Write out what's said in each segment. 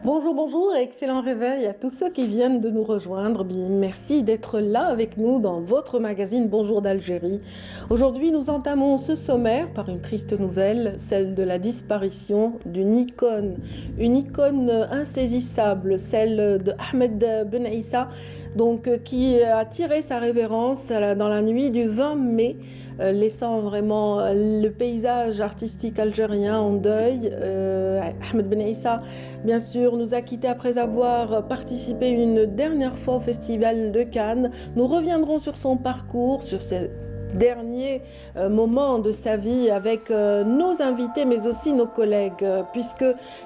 Bonjour, bonjour et excellent réveil à tous ceux qui viennent de nous rejoindre. Bien, merci d'être là avec nous dans votre magazine Bonjour d'Algérie. Aujourd'hui, nous entamons ce sommaire par une triste nouvelle, celle de la disparition une icône insaisissable, celle de Ahmed Ben Issa, qui a tiré sa révérence dans la nuit du 20 mai laissant vraiment le paysage artistique algérien en deuil. Ahmed Ben Issa, bien sûr, nous a quittés après avoir participé une dernière fois au Festival de Cannes. Nous reviendrons sur son parcours, sur ses derniers moments de sa vie avec nos invités mais aussi nos collègues puisque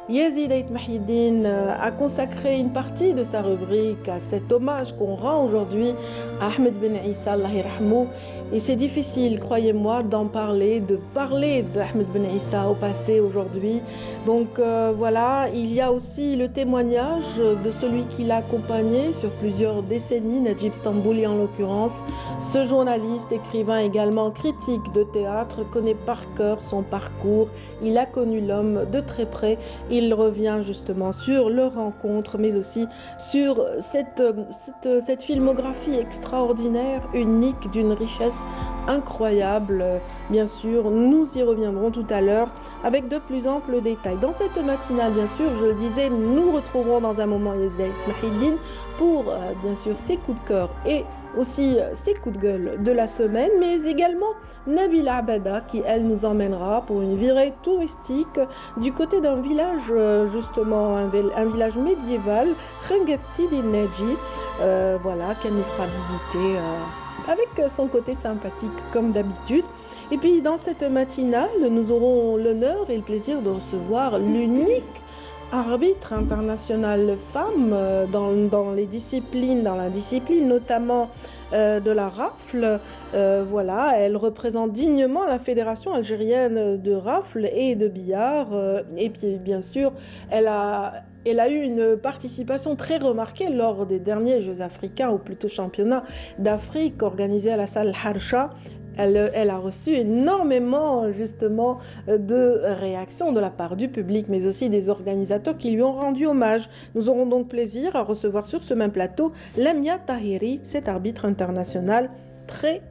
Yazid Ait Mahidine a consacré une partie de sa rubrique à cet hommage qu'on rend aujourd'hui à Ahmed Ben Issa, Allah yarhamou. Et c'est difficile, croyez-moi, d'en parler, de parler d'Ahmed Ben Issa au passé aujourd'hui. Voilà, il y a aussi le témoignage de celui qui l'a accompagné sur plusieurs décennies, Najib Stambouli en l'occurrence. Ce journaliste, écrivain également critique de théâtre, connaît par cœur son parcours. Il a connu l'homme de très près. Il revient justement sur leur rencontre, mais aussi sur cette filmographie extraordinaire, unique, d'une richesse incroyable. Bien sûr, nous y reviendrons tout à l'heure avec de plus amples détails. Dans cette matinale, bien sûr, je le disais, nous retrouverons dans un moment Yazid Mahidine pour, bien sûr, ses coups de cœur et aussi ses coups de gueule de la semaine, mais également Nabila Abada qui, elle, nous emmènera pour une virée touristique du côté d'un village, justement, un village médiéval, Khangat Sidi Neji, voilà, qu'elle nous fera visiter avec son côté sympathique comme d'habitude. Et puis dans cette matinale, nous aurons l'honneur et le plaisir de recevoir l'unique arbitre international femme dans les disciplines, dans la discipline notamment de la rafle. Voilà, elle représente dignement la Fédération algérienne de rafle et de billard. Et puis bien sûr, elle a eu une participation très remarquée lors des derniers Jeux africains, ou plutôt championnats d'Afrique organisés à la salle Harsha. Elle a reçu énormément justement de réactions de la part du public, mais aussi des organisateurs qui lui ont rendu hommage. Nous aurons donc plaisir à recevoir sur ce même plateau Lamia Tahiri, cette arbitre internationale très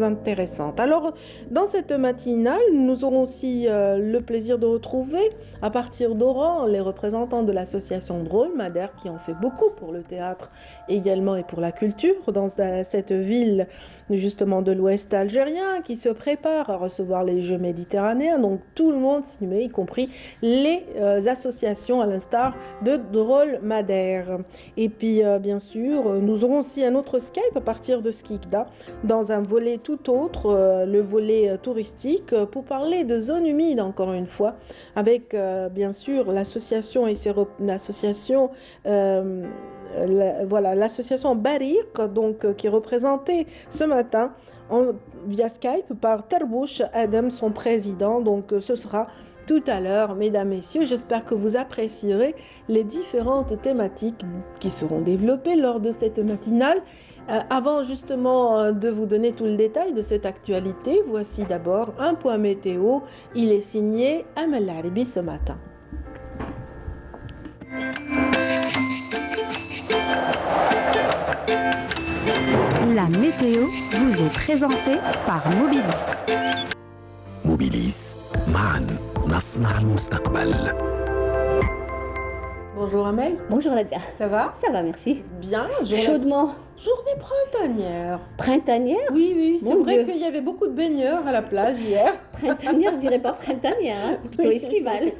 intéressante. Alors, dans cette matinale, nous aurons aussi le plaisir de retrouver, à partir d'Oran, les représentants de l'association Drôle Madère, qui ont fait beaucoup pour le théâtre également et pour la culture dans cette ville justement de l'Ouest algérien, qui se prépare à recevoir les Jeux méditerranéens. Donc tout le monde s'y met, y compris les associations à l'instar de Drôle Madère. Et puis, bien sûr, nous aurons aussi un autre Skype à partir de Skikda, dans un volet tout autre, le volet touristique, pour parler de zones humides, encore une fois, avec, bien sûr, l'association et l'association voilà, l'association Bariq, qui est représentée ce matin via Skype par Terbouch Adam, son président. Donc, ce sera tout à l'heure, mesdames, messieurs. J'espère que vous apprécierez les différentes thématiques qui seront développées lors de cette matinale. Avant justement de vous donner tout le détail de cette actualité, voici d'abord un point météo. Il est signé Amel Laribi ce matin. La météo vous est présentée par Mobilis. Mobilis, معاً نصنع المستقبل. Bonjour Amel. Bonjour Nadia. Ça va? Ça va, merci. Bien. Chaudement. Journée printanière. Printanière? Oui, c'est Mon vrai Dieu. qu'il y avait beaucoup de baigneurs à la plage hier. Printanière, je dirais pas printanière, hein, plutôt estivale.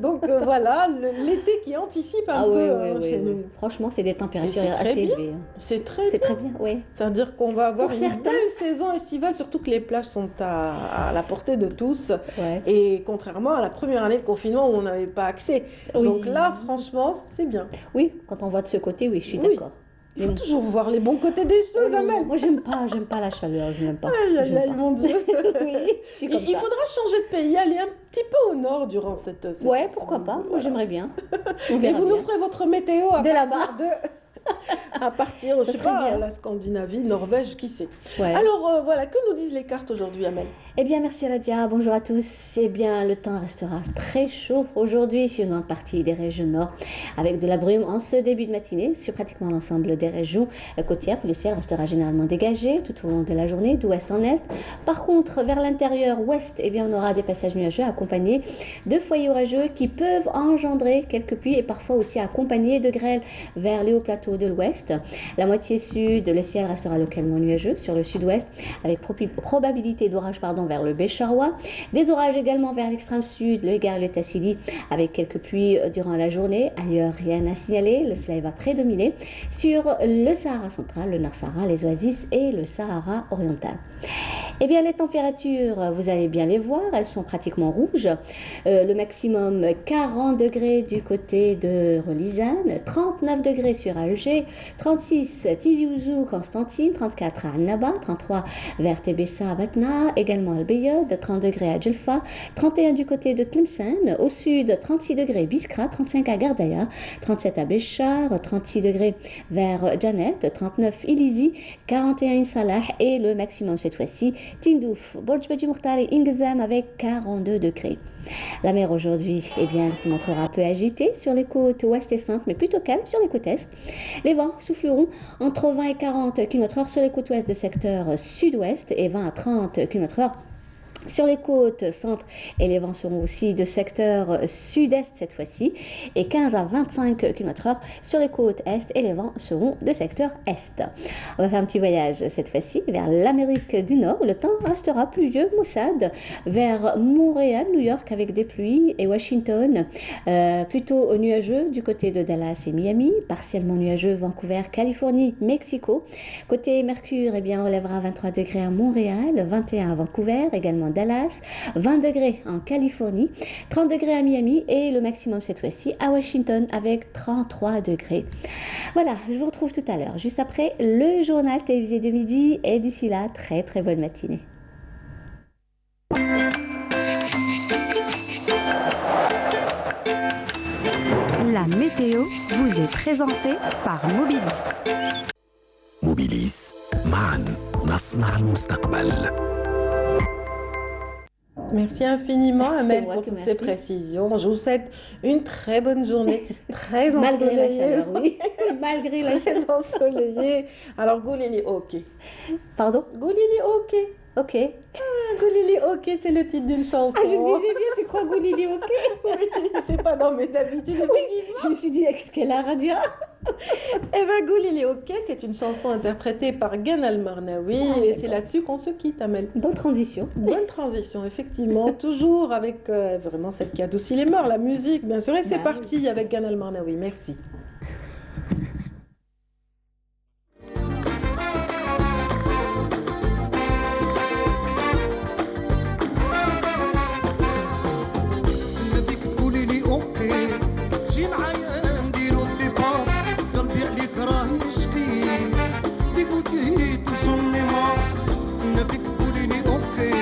Donc voilà, l'été qui anticipe un peu chez nous. Franchement, c'est des températures Et c'est très assez bien. élevées. C'est très C'est bien. très bien, oui. C'est-à-dire qu'on va avoir Pour une certains. belle saison estivale, surtout que les plages sont à la portée de tous. Ouais. Et contrairement à la première année de confinement où on n'avait pas accès. Oui. Donc là, franchement, c'est bien. Oui, quand on voit de ce côté, oui, je suis Oui. d'accord. Il faut toujours voir les bons côtés des choses, Amel. Moi, j'aime pas la chaleur, je n'aime pas. Aïe, aïe, J'aime aïe, pas. mon Dieu. Oui, je suis comme Il ça. faudra changer de pays, aller un petit peu au nord durant cette Ouais, pourquoi pas, moi Voilà. j'aimerais bien. On Et verra vous nous bien. ferez votre météo à De partir là-bas. À partir, je Ça sais serait pas, bien. la Scandinavie, Norvège, qui sait. Ouais. Alors voilà, que nous disent les cartes aujourd'hui, Amel? Eh bien, merci Radia, bonjour à tous. Eh bien, le temps restera très chaud aujourd'hui sur une grande partie des régions nord, avec de la brume en ce début de matinée sur pratiquement l'ensemble des régions côtières. Puis le ciel restera généralement dégagé tout au long de la journée, d'ouest en est. Par contre, vers l'intérieur ouest, eh bien, on aura des passages nuageux accompagnés de foyers orageux qui peuvent engendrer quelques pluies et parfois aussi accompagnés de grêles vers les hauts plateaux de l'ouest. La moitié sud, le ciel restera localement nuageux sur le sud-ouest, avec probabilité d'orage vers le Bécharrois. Des orages également vers l'extrême sud, le Égard et le Tassili, avec quelques pluies durant la journée. Ailleurs, rien à signaler. Le soleil va prédominer sur le Sahara central, le Nord-Sahara, les Oasis et le Sahara oriental. Eh bien, les températures, vous allez bien les voir, elles sont pratiquement rouges. Le maximum 40 degrés du côté de Relizane, 39 degrés sur Alger, 36 Tizi Ouzou, Constantine, 34 à Annaba, 33 vers Tébessa, Batna, également Al Beyod, 30 degrés à Djelfa, 31 du côté de Tlemcen, au sud 36 degrés Biskra, 35 à Gardaya, 37 à Béchar, 36 degrés vers Janet, 39 Ilizi, 41 Insalah et le maximum cette fois-ci Tindouf, Borj Beji Mokhtar et Ingezam avec 42 degrés. La mer aujourd'hui, eh bien, elle se montrera peu agitée sur les côtes ouest et centre, mais plutôt calme sur les côtes est. Les vents souffleront entre 20 et 40 km/h sur les côtes ouest de secteur sud-ouest et 20 à 30 km/h sur les côtes centre, et les vents seront aussi de secteur sud-est cette fois-ci, et 15 à 25 km/h sur les côtes est, et les vents seront de secteur est. On va faire un petit voyage cette fois-ci vers l'Amérique du Nord, où le temps restera pluvieux, maussade, vers Montréal, New York avec des pluies, et Washington, plutôt nuageux du côté de Dallas et Miami, partiellement nuageux Vancouver, Californie, Mexico. Côté Mercure, eh bien, on lèvera 23 degrés à Montréal, 21 à Vancouver, également Dallas, 20 degrés en Californie, 30 degrés à Miami et le maximum cette fois-ci à Washington avec 33 degrés. Voilà, je vous retrouve tout à l'heure, juste après le journal télévisé de midi et d'ici là, très très bonne matinée. La météo vous est présentée par Mobilis. موبيليس معا نصنع المستقبل. Merci infiniment, Amel, moi pour qui toutes ces merci. précisions. Je vous souhaite une très bonne journée, très Malgré la ensoleillée. chaleur, oui. Malgré la chaleur. Très ensoleillée. Alors, Goulili, ok. Pardon? Goulili, ok. Ok. Goulili, ok, c'est le titre d'une chanson. Ah, je me disais bien, c'est quoi Goulili, ok? Oui, c'est pas dans mes habitudes. effectivement. Je me suis dit, qu'est-ce qu'elle a, Radia? Eh ben, Goulili, ok, c'est une chanson interprétée par Gan Al-Marnaoui et c'est là-dessus qu'on se quitte, Amel. Bonne transition. Bonne transition, effectivement, toujours avec vraiment celle qui adoucit les mœurs, la musique, bien sûr. Et c'est Bah oui. parti avec Gan Al-Marnaoui. Merci. بدك تقولي لي اوكي تجي معايا نديرو الديبار قلبي عليك راه يشكي ديكوتي توجوني ما بدك تقولي لي اوكي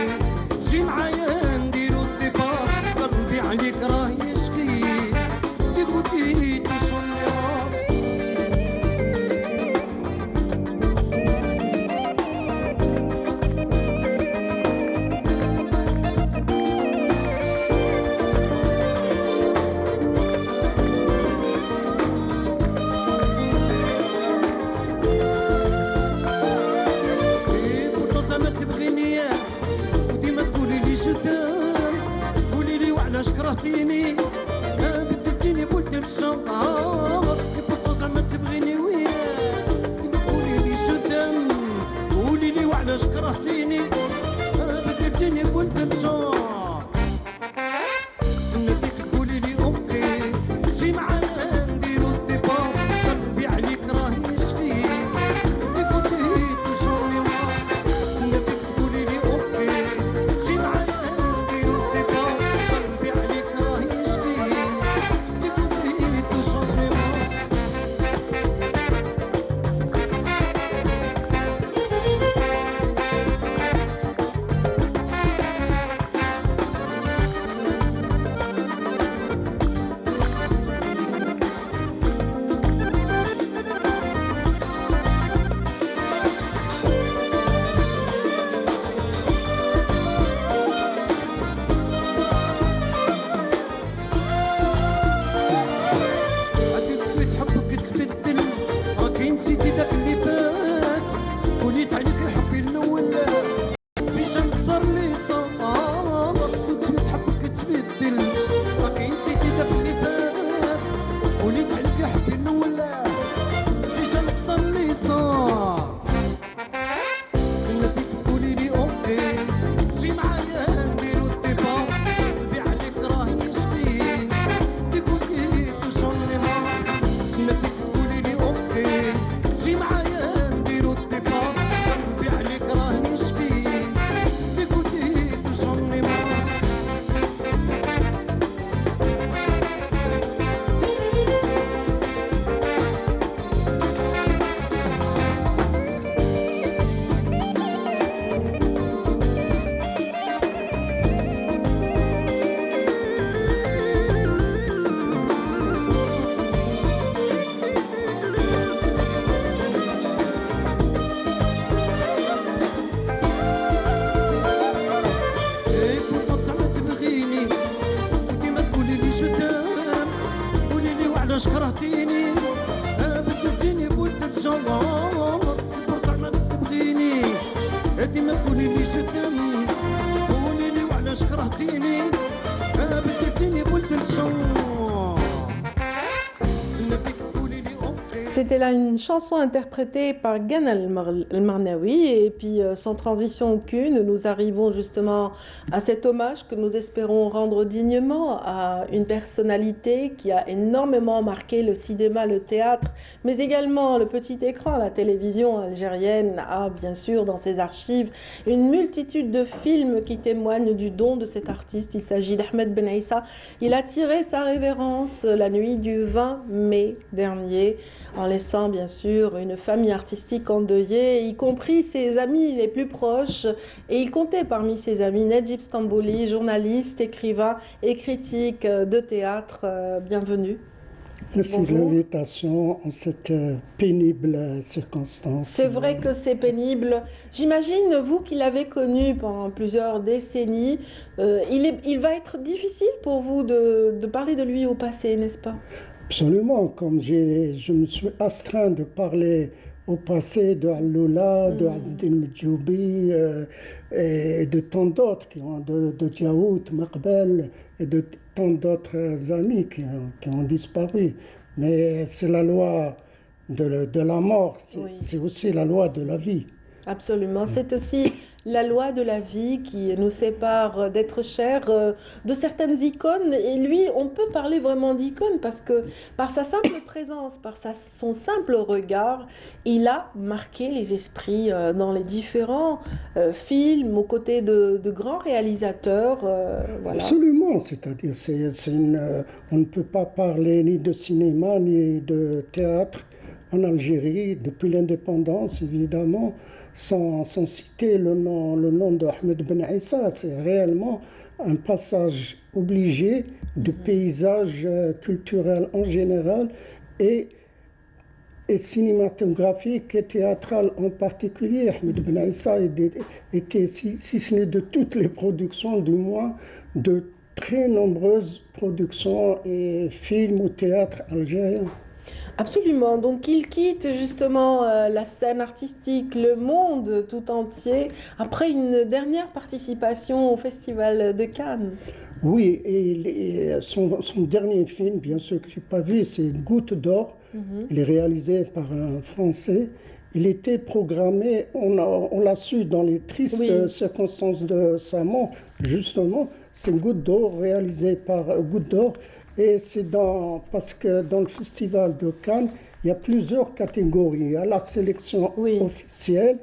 تجي معايا نديرو الديبار قلبي عليك راه يشكي ديكوتي توجوني ما بوطوسة ما تبغيني وديما تقولي لي شدام قولي لي وعلاش كرهتيني بدلتيني بولد الشنطة بوطوسة ما تبغيني وياه ديما تقولي لي شدام قولي لي وعلاش كرهتيني بدلتيني بولد الشنطة بدك تقولي لي اوكي تجي معايا نديرو الديبار قلبي عليك راه يشكي ديكوتي توجوني ما بدك تقولي لي اوكي تجي معايا نديرو الديبار قلبي عليك راه يشكي ديكوتي توجوني ما ديما تقولي لي جدامي قولي لي وعلاش كرهتيني بدلتيني بولد الشوق سنتك قولي لي اوكي. C'était là une chanson interprétée par Gan Al-Marnaoui et puis sans transition aucune, nous arrivons justement à cet hommage que nous espérons rendre dignement à une personnalité qui a énormément marqué le cinéma, le théâtre, mais également le petit écran. La télévision algérienne a bien sûr dans ses archives une multitude de films qui témoignent du don de cet artiste. Il s'agit d'Ahmed Ben Aissa. Il a tiré sa révérence la nuit du 20 mai dernier, en laissant bien sûr une famille artistique endeuillée, y compris ses amis les plus proches. Et il comptait parmi ses amis Nedjib Stambouli, journaliste, écrivain et critique de théâtre. Bienvenue. Merci de l'invitation en cette pénible circonstance. C'est vrai que c'est pénible. J'imagine, vous qui l'avez connu pendant plusieurs décennies, il va être difficile pour vous de parler de lui au passé, n'est-ce pas? Absolument, comme je me suis astreint de parler au passé de Al-Loula, de Abdel Medjoubi et de tant d'autres, de Djaout, Maqbel et de tant d'autres amis qui ont disparu. Mais c'est la loi de la mort, c'est aussi la loi de la vie. Absolument, c'est aussi la loi de la vie qui nous sépare d'être chers de certaines icônes. Et lui, on peut parler vraiment d'icône parce que par sa simple présence, par son simple regard, il a marqué les esprits dans les différents films aux côtés de grands réalisateurs. Voilà. Absolument, c'est-à-dire on ne peut pas parler ni de cinéma ni de théâtre en Algérie depuis l'indépendance, évidemment, sans citer le nom d'Ahmed Ben Aissa. C'est réellement un passage obligé du paysage culturel en général et cinématographique et théâtral en particulier. Ahmed Ben Aissa était, si ce n'est de toutes les productions, du moins de très nombreuses productions et films ou théâtre algériens. Absolument. Donc il quitte justement la scène artistique, le monde tout entier, après une dernière participation au Festival de Cannes. Oui, et son dernier film, bien sûr que je n'ai pas vu, c'est Goutte d'or. Il est réalisé par un Français. Il était programmé, on l'a su dans les tristes circonstances de sa mort, justement, c'est Goutte d'or, réalisé par Goutte d'or. Et c'est parce que dans le festival de Cannes, il y a plusieurs catégories. Il y a la sélection officielle,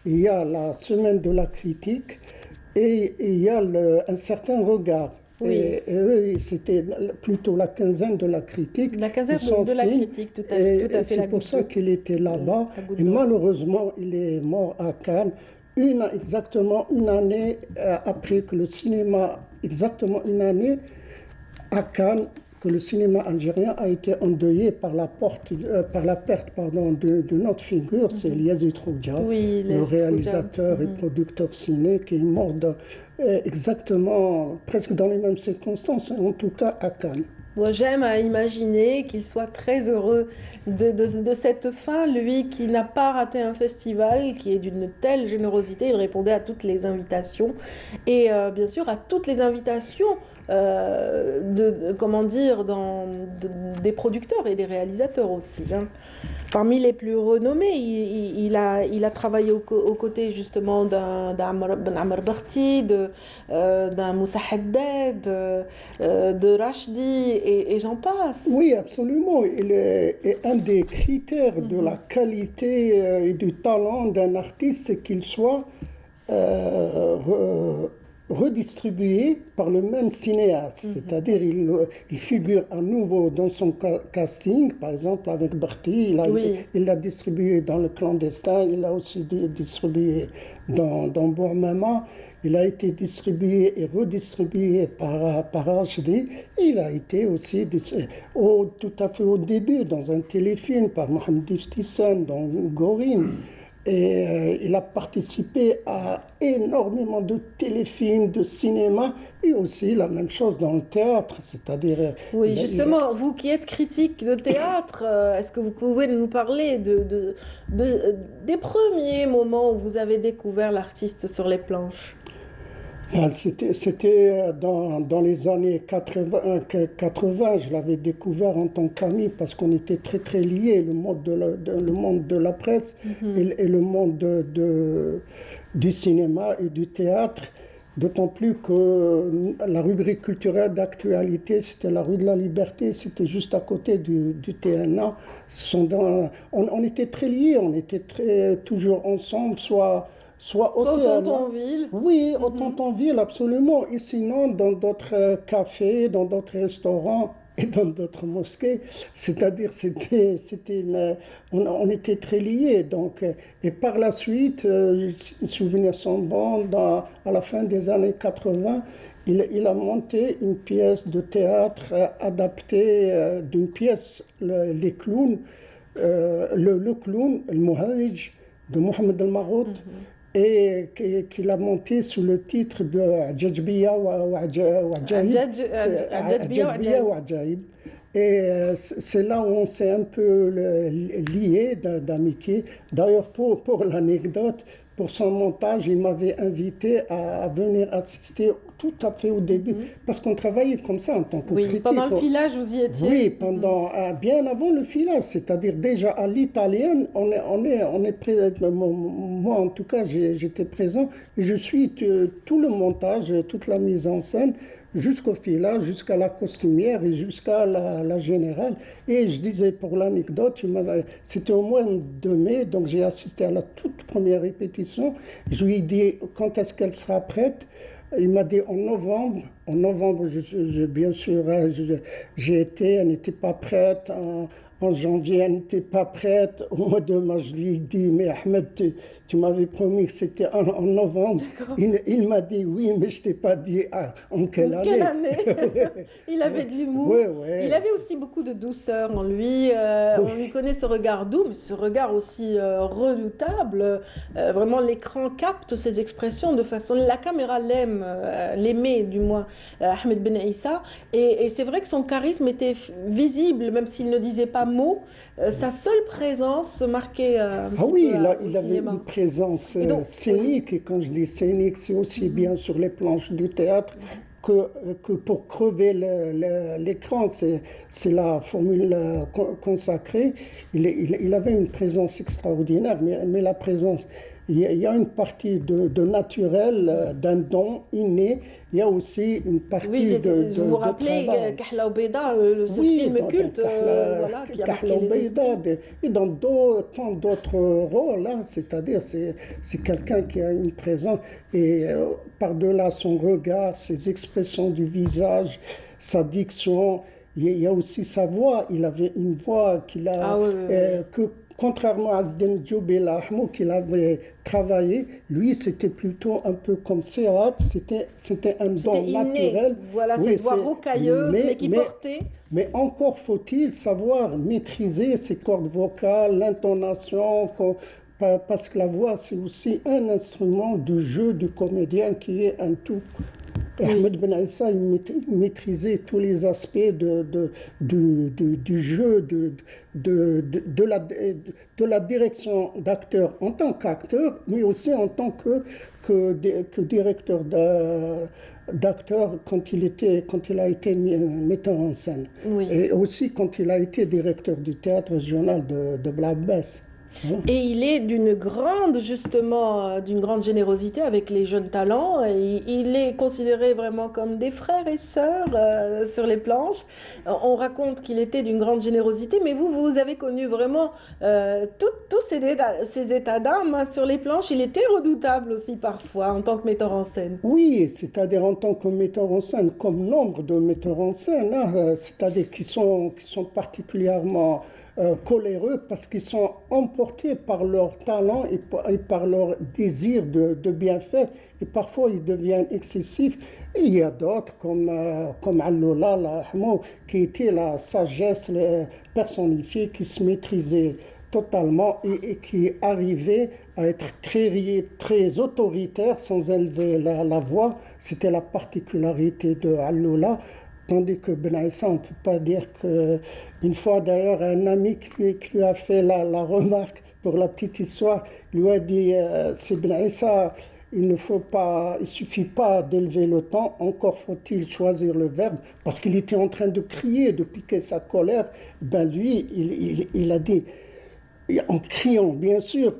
il y a la semaine de la critique et il y a un certain regard. Et eux, c'était plutôt la quinzaine de la critique. La quinzaine de la critique, tout à fait. C'est pour ça qu'il était là-bas. Et malheureusement, il est mort à Cannes exactement une année après que le cinéma, à Cannes, que le cinéma algérien a été endeuillé par la perte d'une autre figure, c'est Yazid Rouja, le réalisateur et producteur ciné qui est mort exactement, presque dans les mêmes circonstances, en tout cas à Cannes. Moi, j'aime à imaginer qu'il soit très heureux de cette fin, lui qui n'a pas raté un festival, qui est d'une telle générosité, il répondait à toutes les invitations et bien sûr à toutes les invitations des producteurs et des réalisateurs aussi. Hein. Parmi les plus renommés, il a travaillé aux côtés justement d'un Amr Barti, d'un Moussa Haddad, de Rachdi et j'en passe. Oui, absolument. Il est un des critères de la qualité et du talent d'un artiste, c'est qu'il soit redistribué par le même cinéaste, c'est-à-dire il figure à nouveau dans son casting, par exemple avec Barti, il l'a distribué dans Le Clandestin, il l'a aussi distribué dans Bourmama, il a été distribué et redistribué par HD, il a été aussi tout à fait au début dans un téléfilm par Mohamed Iftissan dans Gorine. Et il a participé à énormément de téléfilms, de cinéma, et aussi la même chose dans le théâtre, c'est-à-dire... Oui, justement, vous qui êtes critique de théâtre, est-ce que vous pouvez nous parler des premiers moments où vous avez découvert l'artiste sur les planches? C'était dans les années 80, je l'avais découvert en tant qu'ami parce qu'on était très très liés, le monde le monde de la presse et le monde du cinéma et du théâtre, d'autant plus que la rubrique culturelle d'actualité, c'était la rue de la Liberté, c'était juste à côté du TNA. On était très liés, on était toujours ensemble, soit au théâtre. Tontonville. Oui, au Tontonville, absolument. Et sinon, dans d'autres cafés, dans d'autres restaurants et dans d'autres mosquées. C'est-à-dire, on était très liés. Donc, et par la suite, mes souvenirs sont bons, à la fin des années 80, il a monté une pièce de théâtre adaptée d'une pièce, Les Clowns, le clown, le Muhadj, de Mohamed El Marout, et qu'il a monté sous le titre de Adjadjbiya wa Ajaib. Et c'est là où on s'est un peu liés d'amitié. D'ailleurs, pour l'anecdote, pour son montage, il m'avait invité à venir assister tout à fait au début, parce qu'on travaillait comme ça en tant que critique. Pendant le filage, vous y étiez? Oui, bien avant le filage, c'est-à-dire déjà à l'italienne, moi en tout cas, j'étais présent, et je suis tout le montage, toute la mise en scène, jusqu'au filage, jusqu'à la costumière et jusqu'à la générale. Et je disais pour l'anecdote, c'était au mois de mai, donc j'ai assisté à la toute première répétition. Je lui ai dit quand est-ce qu'elle sera prête. Il m'a dit en novembre. En novembre, bien sûr, j'ai été, elle n'était pas prête. En janvier, elle n'était pas prête. Au mois de mars, je lui ai dit, mais Ahmed, tu m'avais promis que c'était en novembre. Il m'a dit oui, mais je ne t'ai pas dit en quelle année. Quelle année? Il avait de l'humour. Il avait aussi beaucoup de douceur en lui. On lui connaît ce regard doux, mais ce regard aussi redoutable. Vraiment, l'écran capte ses expressions de façon... La caméra l'aimait du moins, Ahmed Ben Issa. Et c'est vrai que son charisme était visible, même s'il ne disait pas mot. Sa seule présence marquait un petit peu il avait une présence scénique, et quand je dis scénique, c'est aussi bien sur les planches du théâtre que pour crever l'écran, c'est la formule consacrée. Il avait une présence extraordinaire, mais la présence, il y a une partie de naturel, d'un don inné, il y a aussi une partie vous vous rappelez Kahla Obeida, ce film culte qui a marqué les esprits. Et dans tant d'autres rôles, hein, c'est-à-dire c'est quelqu'un qui a une présence, et par-delà son regard, ses expressions du visage, sa diction, il y a aussi sa voix. Il avait une voix que contrairement à Zdine Djoubel Ahmou qu'il avait travaillé, lui c'était plutôt un peu comme Serrat, c'était un don naturel. Voilà, cette voix rocailleuse mais qui portait. Mais encore faut-il savoir maîtriser ses cordes vocales, l'intonation, parce que la voix c'est aussi un instrument de jeu du comédien qui est un tout. Ahmed Ben Issa, il maîtrisait tous les aspects du jeu, de la direction d'acteur en tant qu'acteur, mais aussi en tant que directeur d'acteur quand il a été metteur en scène. Et aussi quand il a été directeur du théâtre régional de Blabès. Et il est d'une grande générosité avec les jeunes talents. Et il est considéré vraiment comme des frères et sœurs sur les planches. On raconte qu'il était d'une grande générosité, mais vous avez connu vraiment tous ces états d'âme sur les planches. Il était redoutable aussi parfois en tant que metteur en scène. Oui, c'est-à-dire en tant que metteur en scène, comme nombre de metteurs en scène, hein, c'est-à-dire qui sont particulièrement coléreux parce qu'ils sont emportés par leur talent et par leur désir de bien faire, et parfois ils deviennent excessifs. Et il y a d'autres comme Allola qui était la sagesse personnifiée, qui se maîtrisait totalement, et qui arrivait à être très autoritaire sans élever la voix. C'était la particularité de Alloula. Tandis que Ben Issa, on ne peut pas dire que... Une fois d'ailleurs, un ami qui lui a fait la remarque pour la petite histoire, lui a dit c'est Ben Issa, il ne suffit pas d'élever le ton, encore faut-il choisir le verbe, parce qu'il était en train de crier, de piquer sa colère. Ben lui, il a dit, en criant bien sûr,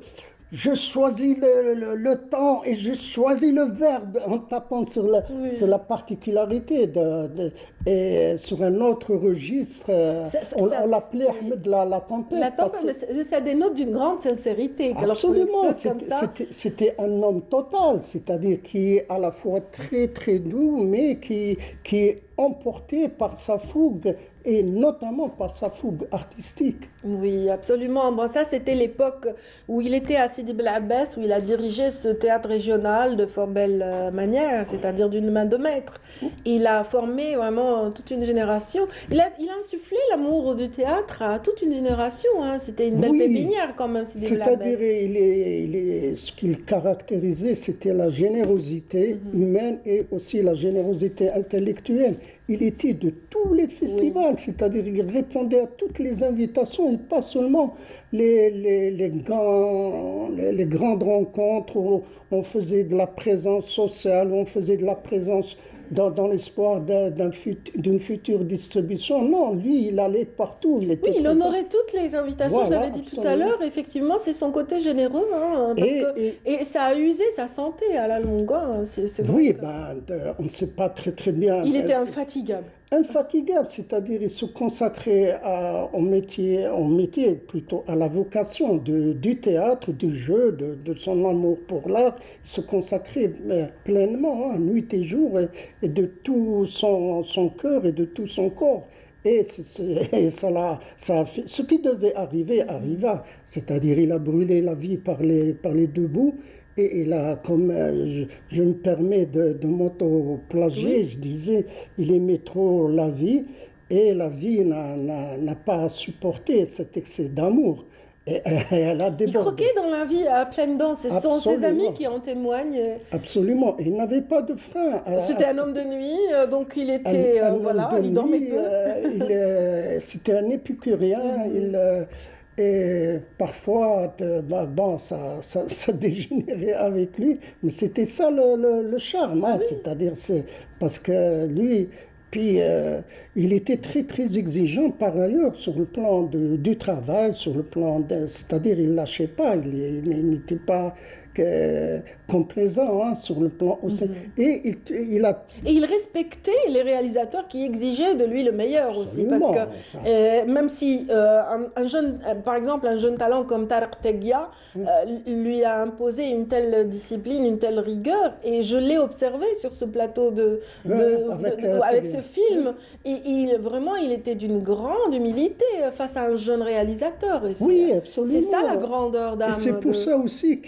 je choisis le temps et je choisis le verbe, en tapant sur la particularité et sur un autre registre. On l'appelait Ahmed la tempête. La tempête, mais ça dénote d'une grande sincérité. Absolument, c'était un homme total, c'est-à-dire qui est à la fois très très doux, mais qui est emporté par sa fougue, et notamment par sa fougue artistique. Oui, absolument. Bon, ça, c'était l'époque où il était à Sidi Bel Abbès, où il a dirigé ce théâtre régional de fort belle manière, c'est-à-dire d'une main de maître. Il a formé vraiment toute une génération. Il a insufflé l'amour du théâtre à toute une génération. Hein. C'était une belle pépinière quand même, Sidi Bel Abbès. C'est-à-dire, ce qu'il caractérisait, c'était la générosité humaine et aussi la générosité intellectuelle. Il était de tous les festivals, c'est-à-dire il répondait à toutes les invitations, et pas seulement les grandes rencontres où on faisait de la présence sociale, où on faisait de la présence dans l'espoir d'une future distribution. Non, lui, il allait partout. Il honorait toutes les invitations, voilà, je l'avais dit tout à l'heure. Effectivement, c'est son côté généreux. Hein, et ça a usé sa santé à la longue. Hein, oui, on ne sait pas très bien. Il était infatigable. Infatigable, c'est-à-dire il se consacrait au métier, plutôt à la vocation du théâtre, du jeu, de son amour pour l'art. Il se consacrait pleinement, hein, nuit et jour, et de tout son cœur et de tout son corps. Et ce qui devait arriver arriva, c'est-à-dire il a brûlé la vie par les deux bouts. Et là, comme je me permets de m'auto-plagier, je disais, il aimait trop la vie, et la vie n'a pas supporté cet excès d'amour. Et elle a débordé. Il croquait dans la vie à pleines dents, ce sont ses amis qui en témoignent. Absolument, il n'avait pas de frein. C'était un homme de nuit, donc il était, il dormait peu. C'était un épicurien, et parfois, ça dégénérait avec lui, mais c'était ça le charme, hein, c'est-à-dire, parce que lui, puis il était très très exigeant par ailleurs sur le plan du travail, sur le plan c'est-à-dire il ne lâchait pas, il n'était pas complaisant, hein, sur le plan aussi. Et il respectait les réalisateurs qui exigeaient de lui le meilleur aussi, parce que même si par exemple un jeune talent comme Tarek Teghia lui a imposé une telle discipline, une telle rigueur, et je l'ai observé sur ce plateau avec ce film, et vraiment il était d'une grande humilité face à un jeune réalisateur. Oui, absolument. C'est ça la grandeur d'âme. Et c'est pour ça aussi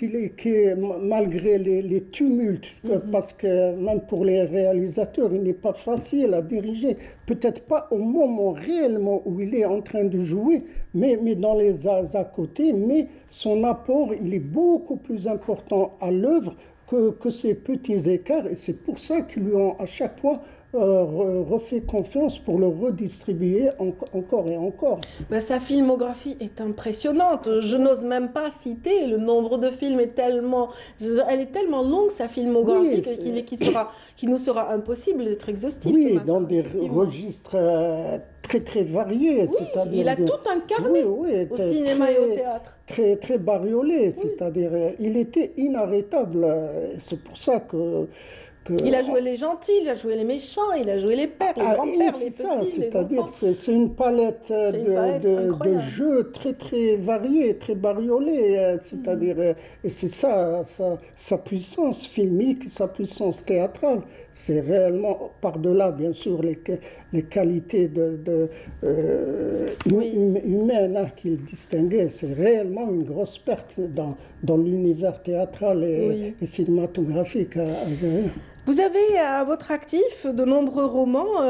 malgré les tumultes, parce que même pour les réalisateurs, il n'est pas facile à diriger. Peut-être pas au moment réellement où il est en train de jouer, mais dans les à côté. Mais son apport, il est beaucoup plus important à l'œuvre que ces petits écarts. Et c'est pour ça qu'ils lui ont à chaque fois refait confiance pour le redistribuer encore et encore. Sa filmographie est impressionnante. Je n'ose même pas citer le nombre de films. Elle est tellement longue, sa filmographie, qu'il nous sera impossible d'être exhaustif. Oui, dans des registres très très variés. Oui, il a tout incarné au cinéma et au théâtre. Très très bariolé, c'est-à-dire il était inarrêtable. C'est pour ça que il a joué les gentils, il a joué les méchants, il a joué les pères, les grands-pères, les petits, les enfants. C'est une palette de jeux très très variés, très bariolés, c'est-à-dire, et c'est ça, sa puissance filmique, sa puissance théâtrale. C'est réellement, par-delà bien sûr les qualités humaines, hein, qu'il distinguait, c'est réellement une grosse perte dans l'univers théâtral et cinématographique algérien. Vous avez à votre actif de nombreux romans,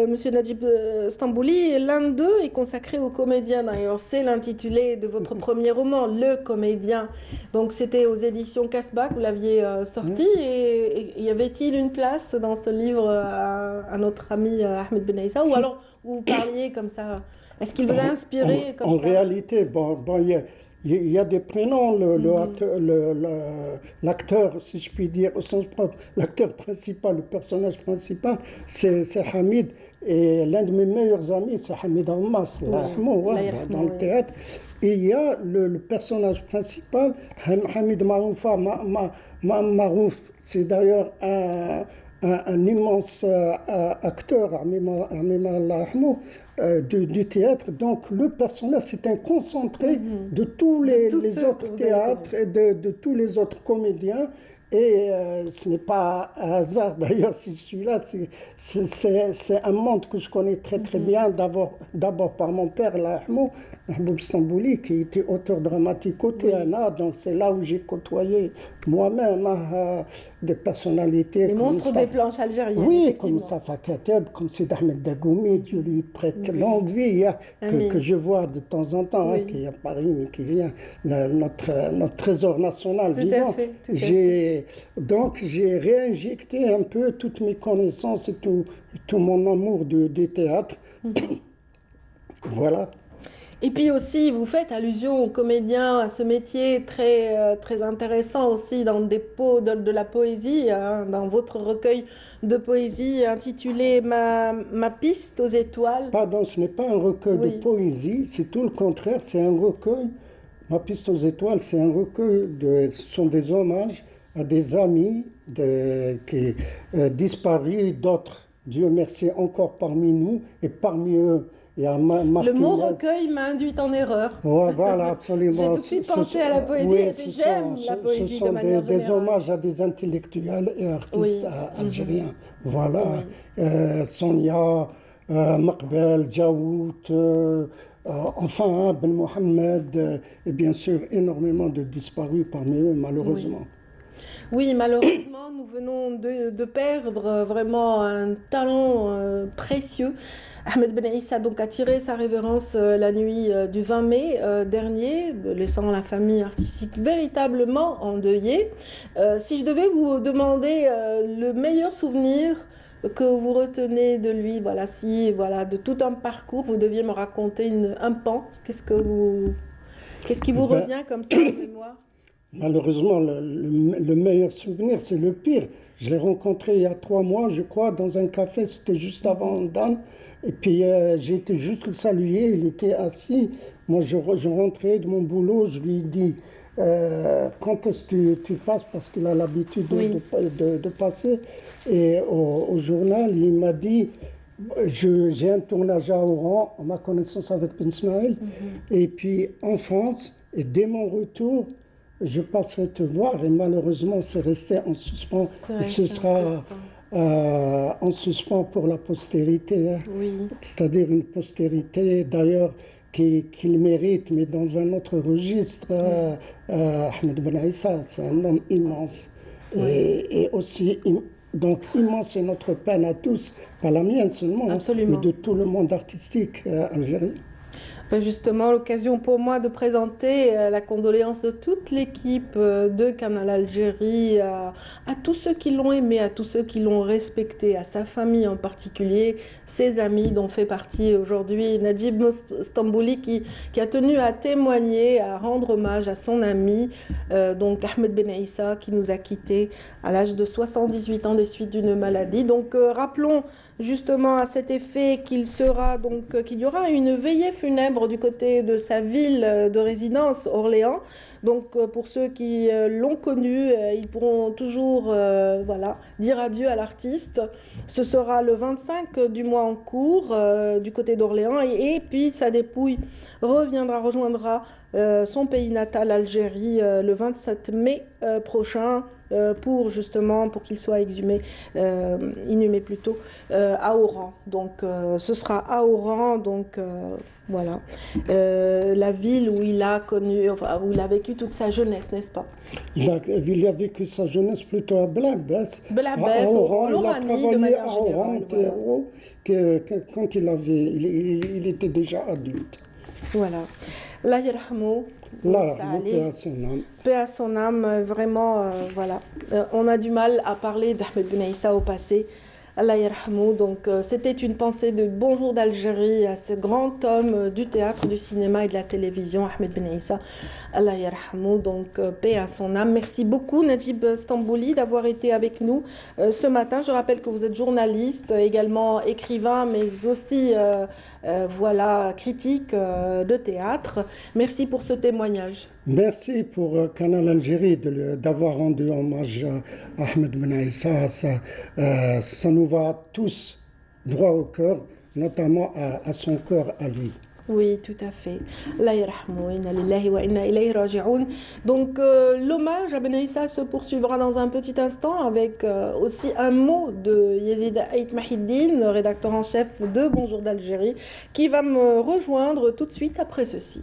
Monsieur Najib Stambouli, et l'un d'eux est consacré aux comédiens d'ailleurs. C'est l'intitulé de votre premier roman, Le Comédien. Donc c'était aux éditions Casbah, vous l'aviez sorti. Et y avait-il une place dans ce livre à notre ami Ahmed Ben Aissa, ou alors vous parliez comme ça? Est-ce qu'il vous a inspiré comme En ça? réalité, il y a des prénoms. L'acteur, si je puis dire, au sens propre, l'acteur principal, le personnage principal, c'est Hamid. Et l'un de mes meilleurs amis, c'est Hamid Almas, dans le théâtre. Et il y a le personnage principal, Hamid Maroufa. Marouf, c'est d'ailleurs un immense acteur, du théâtre. Donc le personnage, c'est un concentré de tous les autres théâtres et de tous les autres comédiens. Et ce n'est pas un hasard d'ailleurs si je suis là, c'est un monde que je connais très très bien, d'abord par mon père, Mahboub Stambouli, qui était auteur dramatique au Théana, donc c'est là où j'ai côtoyé moi-même des personnalités. Les monstres des planches algériennes. Oui, comme Safa Kateb, comme Sid Ahmed Dagoumi, Dieu lui prête longue vie, que je vois de temps en temps, qui est à Paris, mais qui vient, notre trésor national vivant. Donc j'ai réinjecté un peu toutes mes connaissances et tout mon amour du théâtre. Voilà. Et puis aussi, vous faites allusion aux comédiens, à ce métier très intéressant aussi dans le dépôt de la poésie, dans votre recueil de poésie intitulé Ma piste aux étoiles. Pardon, ce n'est pas un recueil de poésie, c'est tout le contraire, c'est un recueil. Ma piste aux étoiles, c'est un recueil, ce sont des hommages à des amis qui disparus, d'autres, Dieu merci, encore parmi nous, et parmi eux. Le mot recueil m'a induit en erreur. Voilà, absolument. J'ai tout de suite pensé à la poésie, et puis j'aime la poésie de manière générale. Ce sont des hommages à des intellectuels et artistes algériens. Voilà. Sonia, Maqbel, Djaout, enfin, Ben Mohamed, et bien sûr énormément de disparus parmi eux, malheureusement. Oui, malheureusement, nous venons de perdre vraiment un talent précieux. Ahmed Ben Aissa donc a tiré sa révérence la nuit du 20 mai dernier, laissant la famille artistique véritablement endeuillée. Si je devais vous demander le meilleur souvenir que vous retenez de lui, de tout un parcours, vous deviez me raconter un pan, qu'est-ce qui vous revient comme ça en mémoire? Malheureusement, le meilleur souvenir, c'est le pire. Je l'ai rencontré il y a 3 mois, je crois, dans un café, c'était juste avant Dan. Et puis j'ai été juste le saluer, il était assis. Moi, je rentrais de mon boulot, je lui ai dit quand est-ce que tu passes, parce qu'il a l'habitude de passer. Et au journal, il m'a dit j'ai un tournage à Oran, en ma connaissance avec Ben Ismaël. Et puis en France, et dès mon retour, je passerai te voir. Et malheureusement, c'est resté en suspens. Et ce sera en suspens pour la postérité. C'est-à-dire une postérité, d'ailleurs, qu'il mérite, mais dans un autre registre. Ahmed Ben Aissa, c'est un homme immense. Et aussi, donc immense est notre peine à tous, pas la mienne seulement, mais de tout le monde artistique algérien. Justement, l'occasion pour moi de présenter la condoléance de toute l'équipe de Canal Algérie à tous ceux qui l'ont aimé, à tous ceux qui l'ont respecté, à sa famille en particulier, ses amis dont fait partie aujourd'hui Najib Stambouli qui a tenu à témoigner, à rendre hommage à son ami, donc Ahmed Ben Aissa, qui nous a quittés à l'âge de 78 ans des suites d'une maladie. Donc rappelons justement à cet effet qu'il y aura une veillée funèbre du côté de sa ville de résidence, Orléans. Donc pour ceux qui l'ont connu, ils pourront toujours dire adieu à l'artiste. Ce sera le 25 du mois en cours du côté d'Orléans et puis sa dépouille rejoindra son pays natal, Algérie, le 27 mai prochain. pour qu'il soit inhumé plutôt à Oran. Donc ce sera à Oran, donc voilà, la ville où il a connu, enfin, où il a vécu toute sa jeunesse, n'est-ce pas? Il a vécu sa jeunesse plutôt à Belabès. Belabès, À Oran, il a l'Oranie, de travaillé manière à Oran, générale, voilà. quand il était déjà adulte. Voilà. Allah yarhamou. Là, Ça allait. paix à son âme. Paix à son âme, vraiment, voilà. On a du mal à parler d'Ahmed Ben Issa au passé. Allah yarhamou. Donc, c'était une pensée de bonjour d'Algérie à ce grand homme du théâtre, du cinéma et de la télévision, Ahmed Ben Issa. Allah yarhamou. Donc, paix à son âme. Merci beaucoup, Najib Stambouli, d'avoir été avec nous ce matin. Je rappelle que vous êtes journaliste, également écrivain, mais aussi voilà, critique de théâtre. Merci pour ce témoignage. Merci pour Canal Algérie d'avoir rendu hommage à Ahmed Ben Issa. Ça nous va tous droit au cœur, notamment à son cœur à lui. Oui, tout à fait. Allah yarhamou, inna lillahi wa inna ilayhi raji'un. Donc, l'hommage à Ben Issa se poursuivra dans un petit instant avec aussi un mot de Yazid Ait Mahiddine, rédacteur en chef de Bonjour d'Algérie, qui va me rejoindre tout de suite après ceci.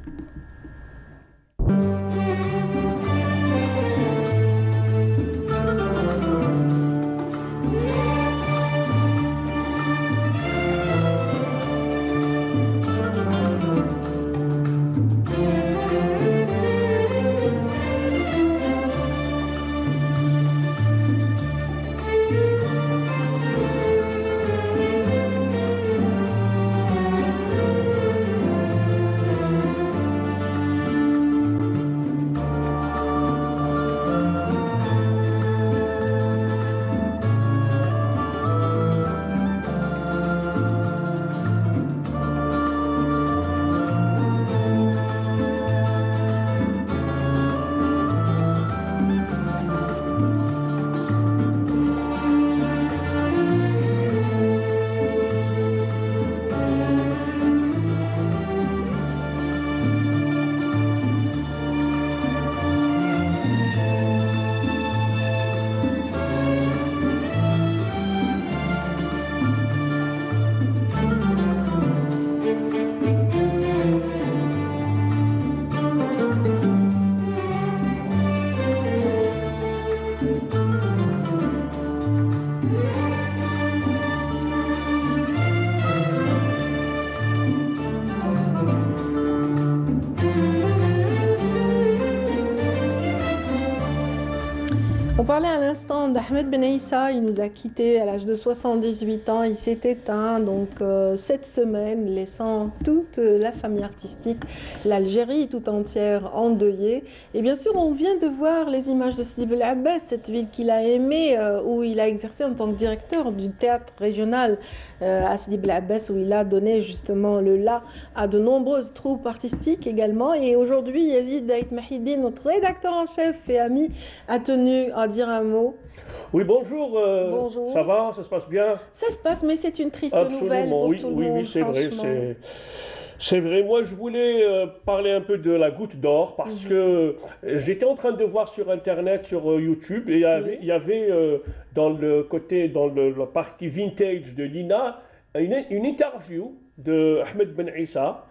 On parlait à l'instant d'Ahmed Ben Issa, il nous a quittés à l'âge de 78 ans, il s'est éteint donc cette semaine, laissant toute la famille artistique, l'Algérie tout entière endeuillée. Et bien sûr, on vient de voir les images de Sidi Bel Abbès, cette ville qu'il a aimée, où il a exercé en tant que directeur du théâtre régional à Sidi Bel Abbès, où il a donné justement le la à de nombreuses troupes artistiques également. Et aujourd'hui, Yazid Ait Mahiddine, notre rédacteur en chef et ami, a tenu à dire un mot. Oui, bonjour. Bonjour. Ça va? Ça se passe bien? Ça se passe, mais c'est une triste Absolument, nouvelle pour oui, tout le oui, monde. oui, c'est vrai. franchement. C'est vrai. Moi, je voulais parler un peu de la goutte d'or parce que j'étais en train de voir sur Internet, sur YouTube, et il y avait dans la partie vintage de l'INA, une interview de Ahmed Ben Issa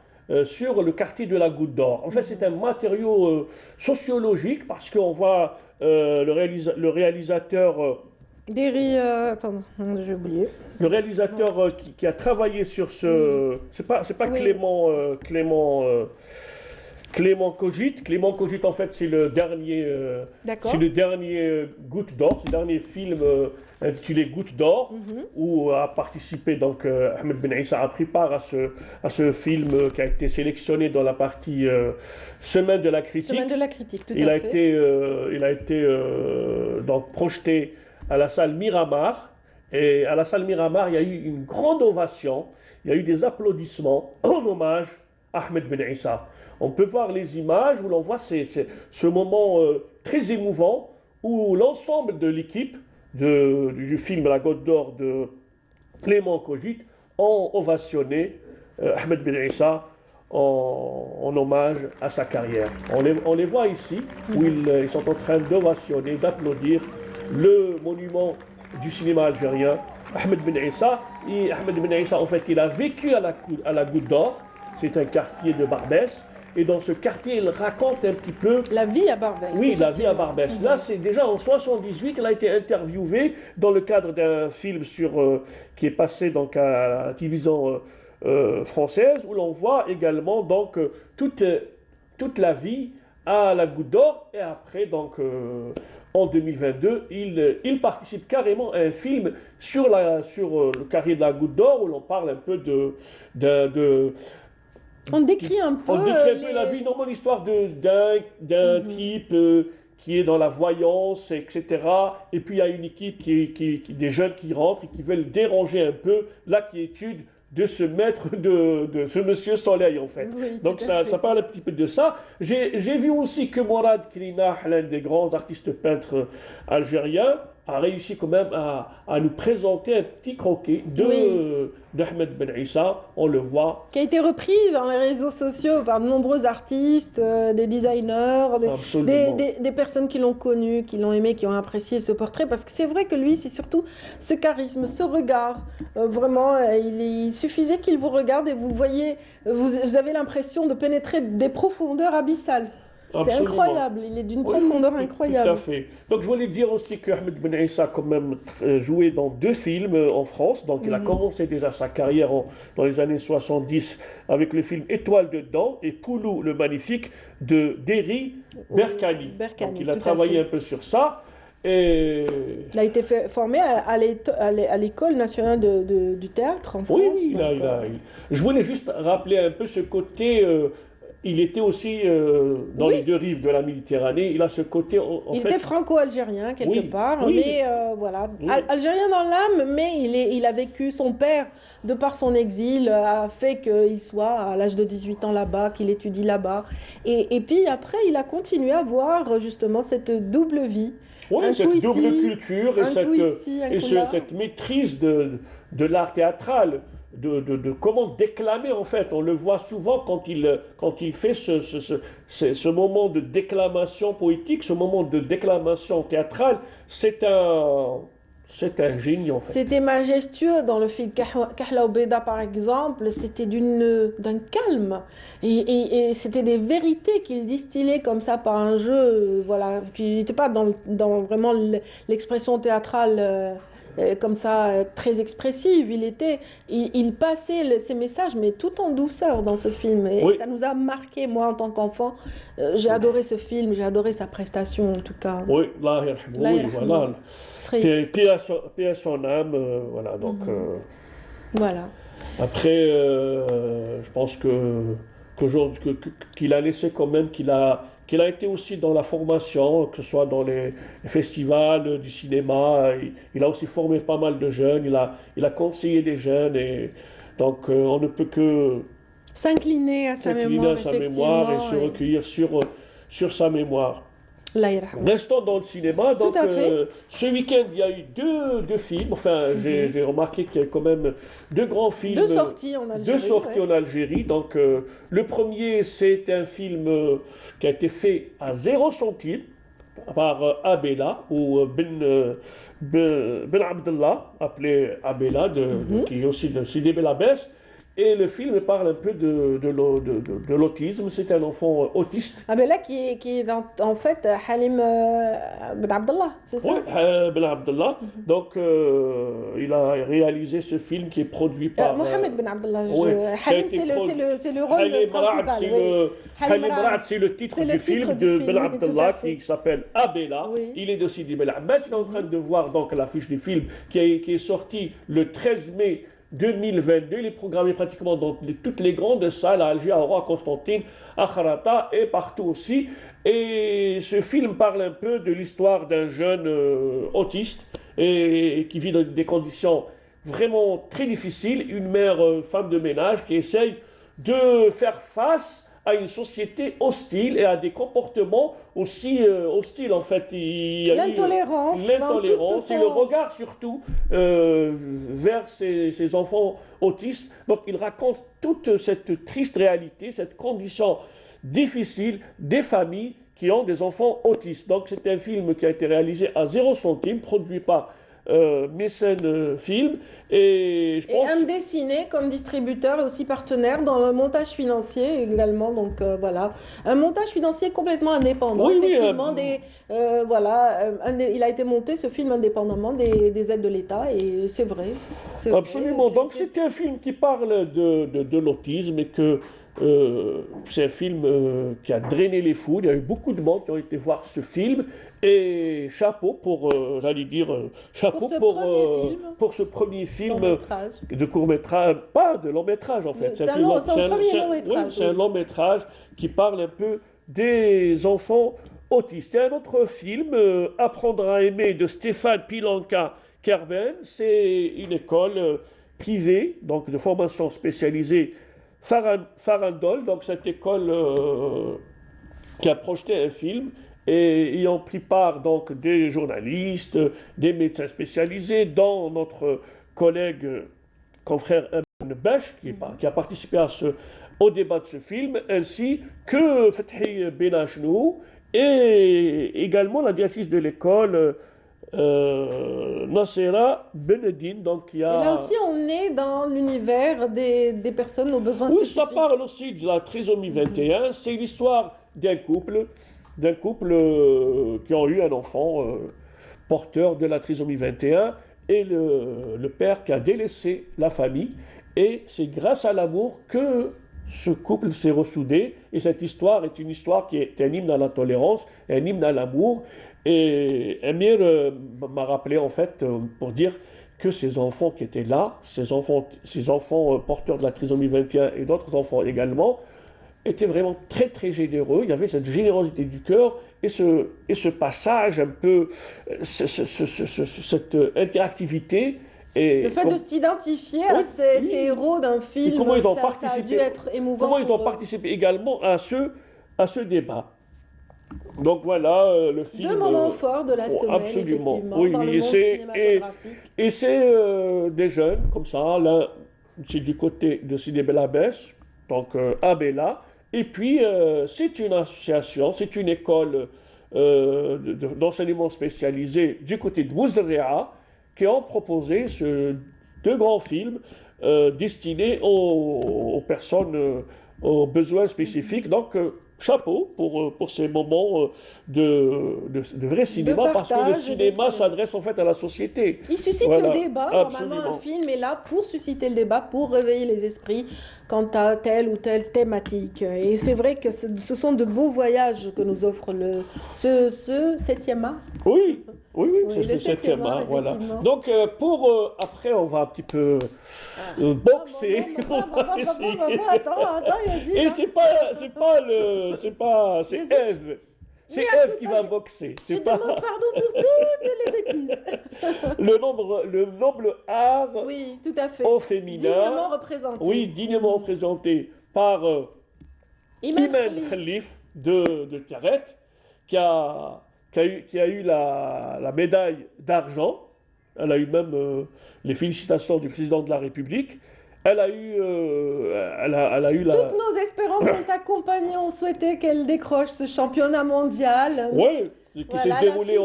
sur le quartier de la Goutte d'Or. En fait, c'est un matériau sociologique parce qu'on voit le réalisateur. Attends, j'ai oublié. Le réalisateur qui a travaillé sur ce. C'est pas Oui. Clément Cogit. Clément Cogit, en fait, c'est le dernier. D'accord. C'est le dernier Goutte d'Or, c'est le dernier film intitulé Goutte d'Or, où a participé donc Ahmed Ben Issa a pris part à ce film qui a été sélectionné dans la partie Semaine de la critique. Semaine de la critique, tout Il à a fait. été donc projeté à la salle Miramar. Et à la salle Miramar, il y a eu une grande ovation, il y a eu des applaudissements en hommage à Ahmed Ben Issa. On peut voir les images où l'on voit ce moment très émouvant où l'ensemble de l'équipe du film La Goutte d'Or de Clément Cogit ont ovationné Ahmed Ben Issa en hommage à sa carrière. On les voit ici, où ils sont en train d'ovationner, d'applaudir le monument du cinéma algérien, Ahmed Ben Issa. Et Ahmed Ben Issa, en fait, il a vécu à la Goutte d'Or, c'est un quartier de Barbès. Et dans ce quartier, il raconte un petit peu... La vie à Barbès. Oui, la vie à Barbès. Là, c'est déjà en 78, il a été interviewé dans le cadre d'un film qui est passé donc à la télévision française, où l'on voit également donc toute la vie à la Goutte d'Or. Et après, donc, en 2022, il participe carrément à un film sur le carré de la Goutte d'Or, où l'on parle un peu on décrit un peu, la vie, normalement l'histoire d'un type qui est dans la voyance, etc. Et puis il y a une équipe des jeunes qui rentrent et qui veulent déranger un peu la quiétude de ce maître, de ce monsieur Soleil, en fait. Oui, donc ça parle un petit peu de ça. J'ai vu aussi que Mourad Krinah, l'un des grands artistes peintres algériens, a réussi quand même à nous présenter un petit croquis d'Ahmed Ben Issa, on le voit. Qui a été repris dans les réseaux sociaux par de nombreux artistes, des designers, des personnes qui l'ont connu, qui l'ont aimé, qui ont apprécié ce portrait, parce que c'est vrai que lui, c'est surtout ce charisme, ce regard. Vraiment, il suffisait qu'il vous regarde et vous voyez, vous avez l'impression de pénétrer des profondeurs abyssales. C'est incroyable, il est d'une profondeur incroyable. Tout à fait. Donc je voulais dire aussi que Ahmed Ben Issa a quand même joué dans 2 films en France. Donc il a commencé déjà sa carrière dans les années 70 avec le film Étoile dedans et Poulou le Magnifique de Derry Berkani. Donc il a travaillé un peu sur ça. Et... Il a été formé à l'École nationale du théâtre en France. Oui, je voulais juste rappeler un peu ce côté... il était aussi dans les 2 rives de la Méditerranée. Il a ce côté. Il était franco-algérien quelque part, mais voilà, algérien dans l'âme, mais il a vécu. Son père, de par son exil, a fait qu'il soit à l'âge de 18 ans là-bas, qu'il étudie là-bas. Et puis après, il a continué à avoir justement cette double vie. Oui, cette double culture et cette maîtrise de l'art théâtral. De comment déclamer en fait. On le voit souvent quand il fait ce moment de déclamation poétique, ce moment de déclamation théâtrale, c'est un génie en fait. C'était majestueux dans le film Kahla ou Beda par exemple, c'était d'un calme et c'était des vérités qu'il distillait comme ça par un jeu, voilà. Puis il n'était pas dans vraiment l'expression théâtrale comme ça, très expressive. Il passait ses messages, mais tout en douceur dans ce film. Et ça nous a marqué, moi, en tant qu'enfant. J'ai adoré ce film, j'ai adoré sa prestation, en tout cas. Oui, voilà. Paix à son âme, voilà. Donc, voilà. Après, je pense qu'il a laissé quand même, qu'il a été aussi dans la formation, que ce soit dans les festivals du cinéma. Il a aussi formé pas mal de jeunes, il a conseillé des jeunes. Et donc, on ne peut que s'incliner à sa mémoire et se recueillir sur sa mémoire. Restons dans le cinéma. Donc, ce week-end, il y a eu deux films. Enfin, j'ai remarqué qu'il y a quand même 2 grands films. 2 sorties en Algérie. 2 sorties en Algérie. Donc, le premier, c'est un film qui a été fait à 0 centime par Abela, ou Ben Abdallah, appelé Abela, qui est aussi de Sidi Belabès. Et le film parle un peu de l'autisme. C'est un enfant autiste. Ah ben là, qui est en fait Halim Ben Abdallah, c'est ça? Oui, Ben Abdallah. Donc, il a réalisé ce film qui est produit par... Mohamed Ben Abdallah. Halim, c'est le rôle principal. Halim Ra'ad, c'est le titre du film de Ben Abdallah qui s'appelle Abela. Oui. Il est de Sidi Belabès. Il est en train de voir donc l'affiche du film qui est sorti le 13 mai 2022, il est programmé pratiquement dans toutes les grandes salles à Alger, à Oran, à Constantine, à Kharata et partout aussi. Et ce film parle un peu de l'histoire d'un jeune autiste et qui vit dans des conditions vraiment très difficiles. Une mère, femme de ménage, qui essaye de faire face à une société hostile et à des comportements aussi hostiles en fait. L'intolérance et le regard surtout vers ces enfants autistes. Donc il raconte toute cette triste réalité, cette condition difficile des familles qui ont des enfants autistes. Donc c'est un film qui a été réalisé à 0 centime, produit par Mécène Film, et je Et pense... Dessiné comme distributeur et aussi partenaire dans le montage financier également. Donc voilà, un montage financier complètement indépendant. Oui, oui, Effectivement, il a été monté ce film indépendamment des aides de l'État et c'est vrai. C'est vrai, Absolument. Donc c'est un film qui parle de l'autisme et que c'est un film qui a drainé les foules. Il y a eu beaucoup de monde qui ont été voir ce film et chapeau pour, j'allais dire, chapeau pour ce premier film long-métrage. de court-métrage, pas de long-métrage en fait. C'est un premier long-métrage. C'est un long-métrage qui parle un peu des enfants autistes. Il y a un autre film, Apprendre à aimer, de Stéphane Pilanka Kerben. C'est une école privée, donc de formation spécialisée Farandole, donc cette école qui a projeté un film et ayant pris part donc des journalistes, des médecins spécialisés, dont notre collègue confrère Ibn Bash qui a participé au débat de ce film, ainsi que Fethi Benachnou et également la directrice de l'école Nassera Benedine, donc il y a... Et là aussi, on est dans l'univers des personnes aux besoins Oui, spécifiques. ça parle aussi de la trisomie 21. C'est l'histoire d'un couple qui ont eu un enfant porteur de la trisomie 21 et le père qui a délaissé la famille. Et c'est grâce à l'amour que ce couple s'est ressoudé. Et cette histoire est une histoire qui est un hymne à la tolérance, un hymne à l'amour. Et Amir m'a rappelé en fait pour dire que ces enfants qui étaient là, ces enfants porteurs de la trisomie 21 et d'autres enfants également, étaient vraiment très très généreux. Il y avait cette générosité du cœur et ce passage un peu, cette interactivité. Et le fait de s'identifier à ces héros d'un film, comment ils ont ça participé, a dû être émouvant. Comment ils ont participé également à ce débat. Donc voilà le film. Deux moments forts de la semaine, absolument. effectivement, Oui, dans le monde et cinématographique. et c'est des jeunes comme ça. Là, c'est du côté de Sidi Belabès, donc Abela. Et puis c'est une association, c'est une école d'enseignement spécialisé du côté de Mouzrea qui ont proposé deux grands films destinés aux personnes aux besoins spécifiques. Donc chapeau pour ces moments de vrai cinéma, parce que le cinéma s'adresse en fait à la société. Il suscite le débat. Normalement, un film est là pour susciter le débat, pour réveiller les esprits quant à telle ou telle thématique. Et c'est vrai que ce sont de beaux voyages que nous offre ce 7e art. Oui, c'est le 7e art, voilà. Donc, après, on va un petit peu boxer. Attends, Yazid. Et c'est Ève. C'est Ève qui va boxer. Je demande pardon pour toutes les bêtises. Le noble art oui, tout à fait. au féminin. Dignement représenté. Oui, dignement représenté par Imen Khalif de Tiaret, qui a eu la médaille d'argent. Elle a eu même les félicitations du président de la République. Elle a eu la... Toutes nos espérances sont accompagnées. On souhaitait qu'elle décroche ce championnat mondial. Oui, qui s'est déroulé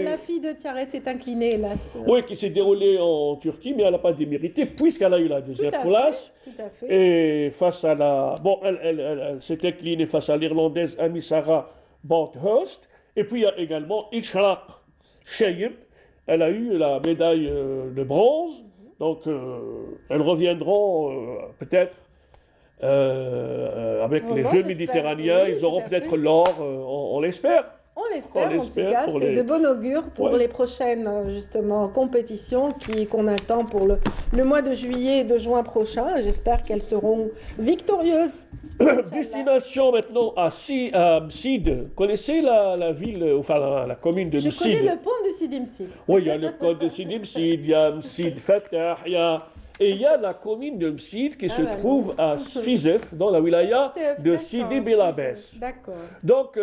La fille de Tiaret s'est inclinée, hélas. Oui, qui s'est déroulé en Turquie, mais elle n'a pas démérité, puisqu'elle a eu la deuxième place. Tout à fait. Et face à la... Bon, elle s'est inclinée face à l'Irlandaise Amisara Bathurst. Et puis il y a également Ishraq Shayib. Elle a eu la médaille de bronze. Donc, elles reviendront peut-être avec les Jeux méditerranéens. Ils auront peut-être l'or, on l'espère. On l'espère, en tout cas. C'est de bon augure pour les prochaines, justement, compétitions qu'on attend pour le mois de juillet et de juin prochain. J'espère qu'elles seront victorieuses. Destination maintenant à Msid. Connaissez la ville, enfin la commune de Msid? Je connais le pont de Sidi Msid. Oui, il y a le pont de Sidi Msid, il y a Msid Fatah, et il y a la commune de Msid qui se trouve à Sfizef, dans la wilaya de Sidi Belabès. D'accord. Donc,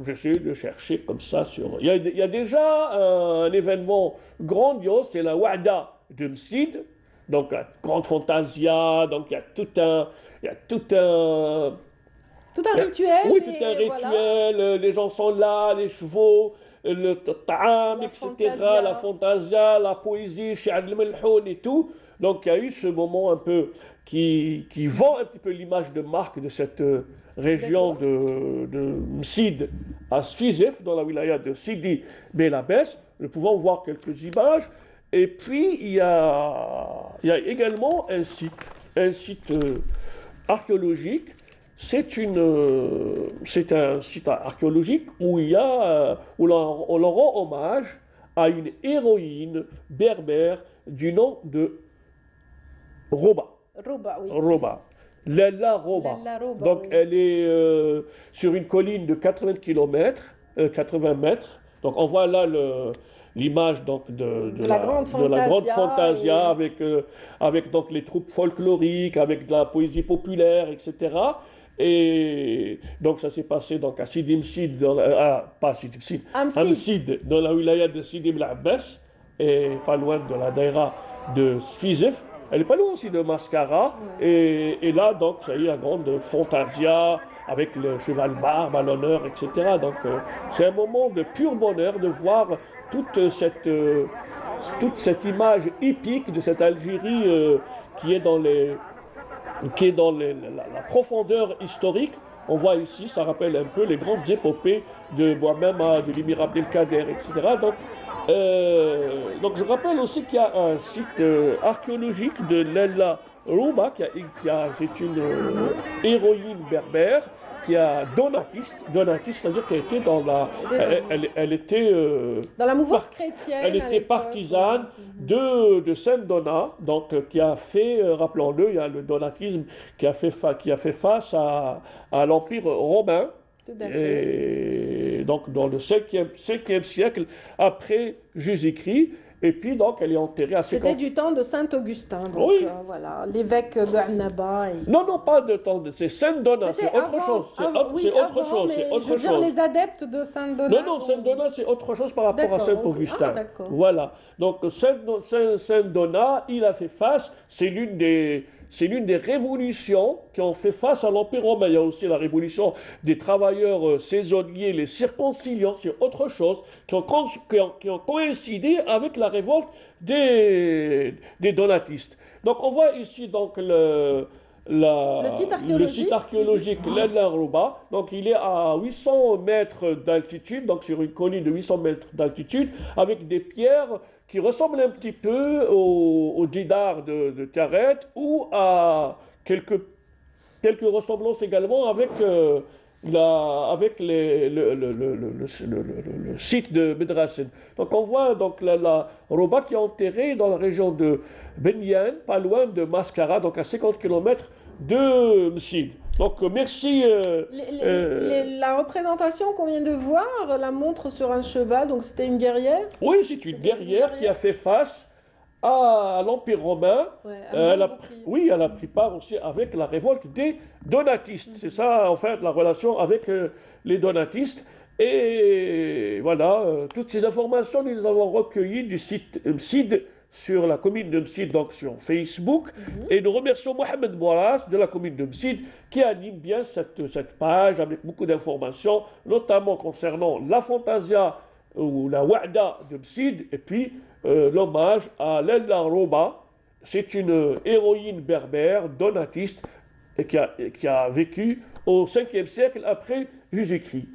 j'essaie de chercher comme ça sur... Il y a déjà un événement grandiose, c'est la Wa'da de Msid. Donc, la grande fantasia, donc il y a tout Tout un rituel. Oui, tout un et rituel. voilà. Les gens sont là, les chevaux, le ta'am, La etc. fantasia. La fantasia, la poésie, Sha'ad al-Melhoun et tout. Donc il y a eu ce moment un peu qui vend un petit peu l'image de marque de cette région de Msid à Sfizif, dans la wilaya de Sidi Belabès. Nous pouvons voir quelques images. Et puis il y a également un site archéologique. C'est un site archéologique où où on leur rend hommage à une héroïne berbère du nom de Roba. Roba, oui. Roba. Lella Roba. Lella Roba, Donc oui. elle est sur une colline de 80 mètres. Donc on voit là l'image donc de La grande la grande fantasia fantasia avec donc les troupes folkloriques, avec de la poésie populaire, etc. Et donc ça s'est passé donc à Sidi Msid, pas Sidi Msid, Amsid, dans la wilaya de Sidi Belabès, et pas loin de la daïra de Sfizif. Elle n'est pas loin aussi de Mascara. Et là, donc, ça y est, une grande fantasia avec le cheval barbe à l'honneur, etc. Donc, c'est un moment de pur bonheur de voir toute cette image épique de cette Algérie qui est dans la profondeur historique. On voit ici, ça rappelle un peu les grandes épopées de Boamema, de l'émir Abdelkader, etc. Donc je rappelle aussi qu'il y a un site archéologique de Lella Rouba, c'est une héroïne berbère, qui a donatiste, c'est-à-dire qu'elle était elle était dans la mouvance chrétienne. Elle était partisane de Sainte Donna, donc qui a fait, rappelons-le, il y a le donatisme qui a fait face à l'Empire romain. Et donc dans le 5e siècle après Jésus-Christ. Et puis donc elle est enterrée à 50... C'était du temps de Saint Augustin, donc oui. Voilà, l'évêque de Annaba. Non, pas de temps, c'est Sainte Donna, c'est autre chose. C'est autre chose. Je veux dire les adeptes de Sainte Donna. Non, Sainte Donna c'est autre chose par rapport à Saint Augustin. Voilà, donc Sainte Donna, il a fait face, c'est l'une des révolutions qui ont fait face à l'Empire romain. Il y a aussi la révolution des travailleurs saisonniers, les circonciliants, c'est autre chose, qui ont coïncidé avec la révolte des donatistes. Donc on voit ici donc le site archéologique Lella Rouba. Donc il est à 800 mètres d'altitude, donc sur une colline de 800 mètres d'altitude, avec des pierres qui ressemble un petit peu au Djidar de Karet ou à quelques ressemblances également avec le site de Bedrassen. Donc on voit donc la Roba qui est enterrée dans la région de Benyan, pas loin de Mascara, donc à 50 km de Msid. Donc merci. La représentation qu'on vient de voir, la montre sur un cheval, donc c'était une guerrière. Oui, c'est une guerrière qui a fait face à l'Empire romain. Ouais, elle a pris part aussi avec la révolte des donatistes. C'est ça, en fait, la relation avec les donatistes. Et voilà, toutes ces informations, nous les avons recueillies du site Msid sur la commune de Msid, donc sur Facebook. Et nous remercions Mohamed Boras de la commune de Msid qui anime bien cette page avec beaucoup d'informations, notamment concernant la fantasia ou la wa'da de Msid, et puis l'hommage à Lella Rouba. C'est une héroïne berbère, donatiste, et qui a vécu au 5e siècle après Jésus-Christ.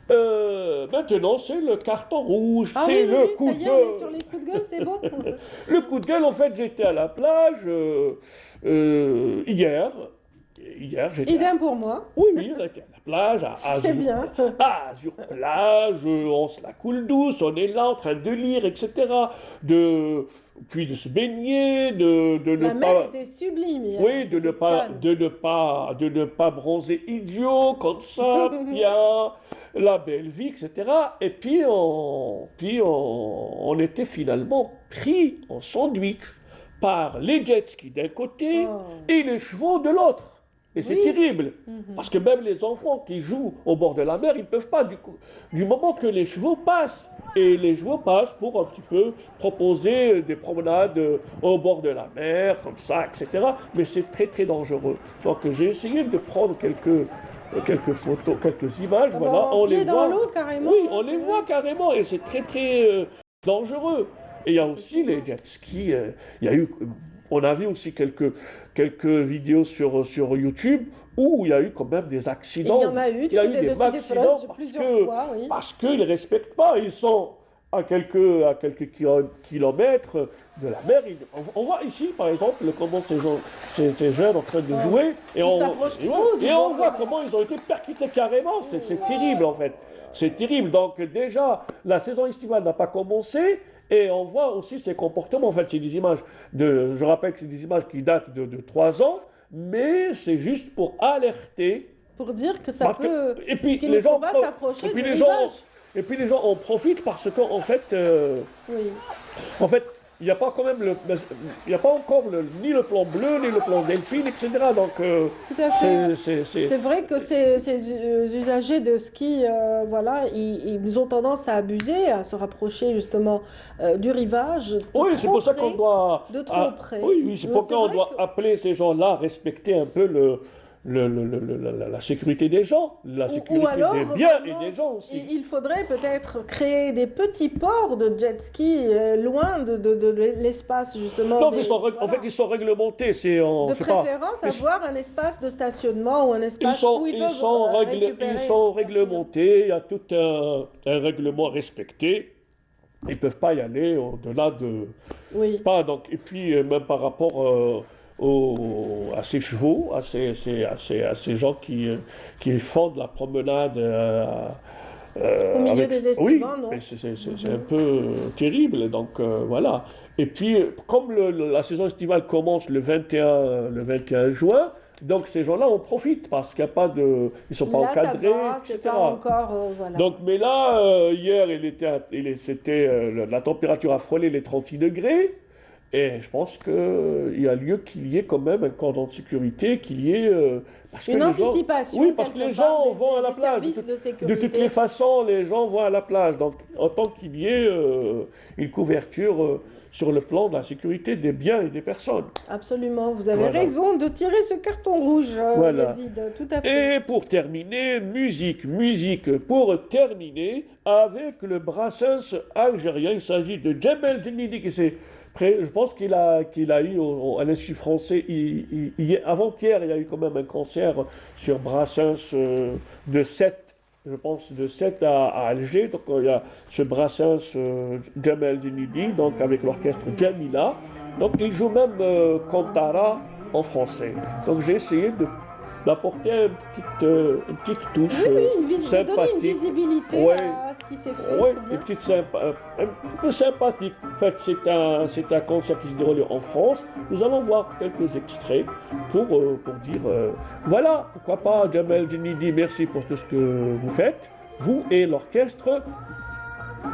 Maintenant, c'est le carton rouge, c'est le coup de gueule. Sur les coups de gueule, c'est bon. Le coup de gueule, en fait, j'étais à la plage hier. Idem pour moi. Oui, on était à la plage, à Azur plage, on se la coule douce, on est là en train de lire, etc. Puis de se baigner, la mer était sublime. Oui, de ne pas bronzer idiot, comme ça, bien, la belle vie, etc. Et puis on était finalement pris en sandwich par les jet skis d'un côté et les chevaux de l'autre. Et c'est terrible, parce que même les enfants qui jouent au bord de la mer, ils ne peuvent pas, du moment que les chevaux passent. Et les chevaux passent pour un petit peu proposer des promenades au bord de la mer, comme ça, etc. Mais c'est très, très dangereux. Donc j'ai essayé de prendre quelques quelques photos, quelques images, Ah voilà, bon, on les pieds dans voit. l'eau carrément. Oui, on c'est les vrai. voit carrément et c'est très très dangereux. Et il y a aussi les jet skis. Il y a eu, on a vu aussi quelques vidéos sur YouTube où il y a eu quand même des Et accidents. il y en a eu, Il y a eu du côté des de accidents Sidefred, plusieurs fois, oui. parce qu'ils ne respectent pas. Ils sont à quelques kilomètres de la mer. On voit ici, par exemple, comment ces jeunes en train de jouer. Et Ils on, s'approchent et trop ouais, du et on bord de voit la comment ils ont été percutés carrément. C'est terrible, en fait. C'est terrible. Donc, déjà, la saison estivale n'a pas commencé. Et on voit aussi ces comportements. En fait, c'est des images je rappelle que c'est des images qui datent de 3 ans. Mais c'est juste pour alerter. Pour dire que ça Parce que- peut. et puis qu'il les ne faut gens pas pro- s'approcher et puis du les gens rivage. et puis les gens en profitent parce qu'en fait Oui. il n'y a pas quand même il n'y a pas encore ni le plan bleu ni le plan delphine, etc. Donc Tout à fait. c'est C'est vrai que ces usagers de ski, voilà, ils ont tendance à abuser, à se rapprocher justement du rivage. De oui, c'est trop pour ça près. qu'on doit de trop près. oui, c'est Mais pourquoi c'est on vrai doit que- appeler ces gens-là à respecter un peu la sécurité des gens, la sécurité des biens vraiment, et des gens aussi. il faudrait peut-être créer des petits ports de jet ski loin de l'espace justement. Non, des- en fait, voilà. ils sont réglementés. C'est De je sais pas, préférence, ils- avoir un espace de stationnement ou un espace où ils peuvent récupérer. ils sont réglementés, il y a tout un règlement à respecter. Ils ne peuvent pas y aller au-delà de... Oui. Pas, donc, et puis, même par rapport à ces chevaux, à ces gens qui font de la promenade... Au milieu des estivants, oui, non? mais c'est un peu terrible, donc voilà. Et puis, comme la saison estivale commence le 21 juin, donc ces gens-là en profitent parce qu'il n'y a pas de... Ils ne sont pas Là, ça encadrés, va, c'est etc. pas encore, voilà. Donc, mais là, hier, la température a frôlé les 36 degrés. Et je pense qu'il y a lieu qu'il y ait quand même un cordon de sécurité, qu'il y ait... parce que Une les gens- anticipation. Oui, parce que quelque les part, gens vont à la des plage. services de De sécurité. toutes les façons, les gens vont à la plage. Donc, autant qu'il y ait une couverture sur le plan de la sécurité des biens et des personnes. Absolument, vous avez Voilà. raison de tirer ce carton rouge, Voilà. Yazid, tout à fait. Et pour terminer, musique pour terminer avec le Brassens algérien. Il s'agit de Djamel Djenidi qui s'est je pense qu'il a eu à l'Institut français, avant-hier, il y a eu quand même un concert sur Brassens de 7, je pense, de 7 à Alger. Donc il y a ce Brassens Djamel Djenidi, donc avec l'orchestre Jamila. Donc il joue même Kantara en français. Donc j'ai essayé d'apporter une petite touche Oui, donner une sympathique. visibilité Ouais. à ce qui s'est fait. Oui, c'est bien. un petit peu sympathique. En fait, c'est un concert qui se déroule en France. Nous allons voir quelques extraits pour dire voilà, pourquoi pas, Djamel Djenidi, merci pour tout ce que vous faites. Vous et l'orchestre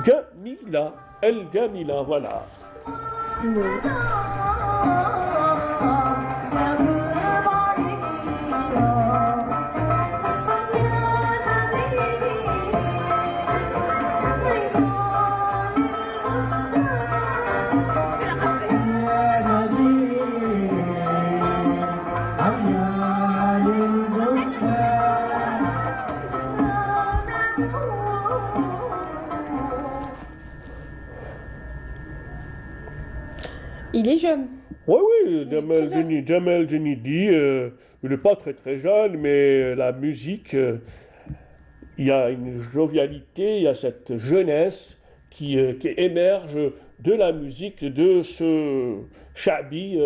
Jamila, El Jamila, voilà. Oui. Il est jeune. Oui, oui, très jeune. Djamel Djenidi, il n'est pas très très jeune, mais la musique, il y a une jovialité, il y a cette jeunesse qui émerge de la musique, de ce Chabi,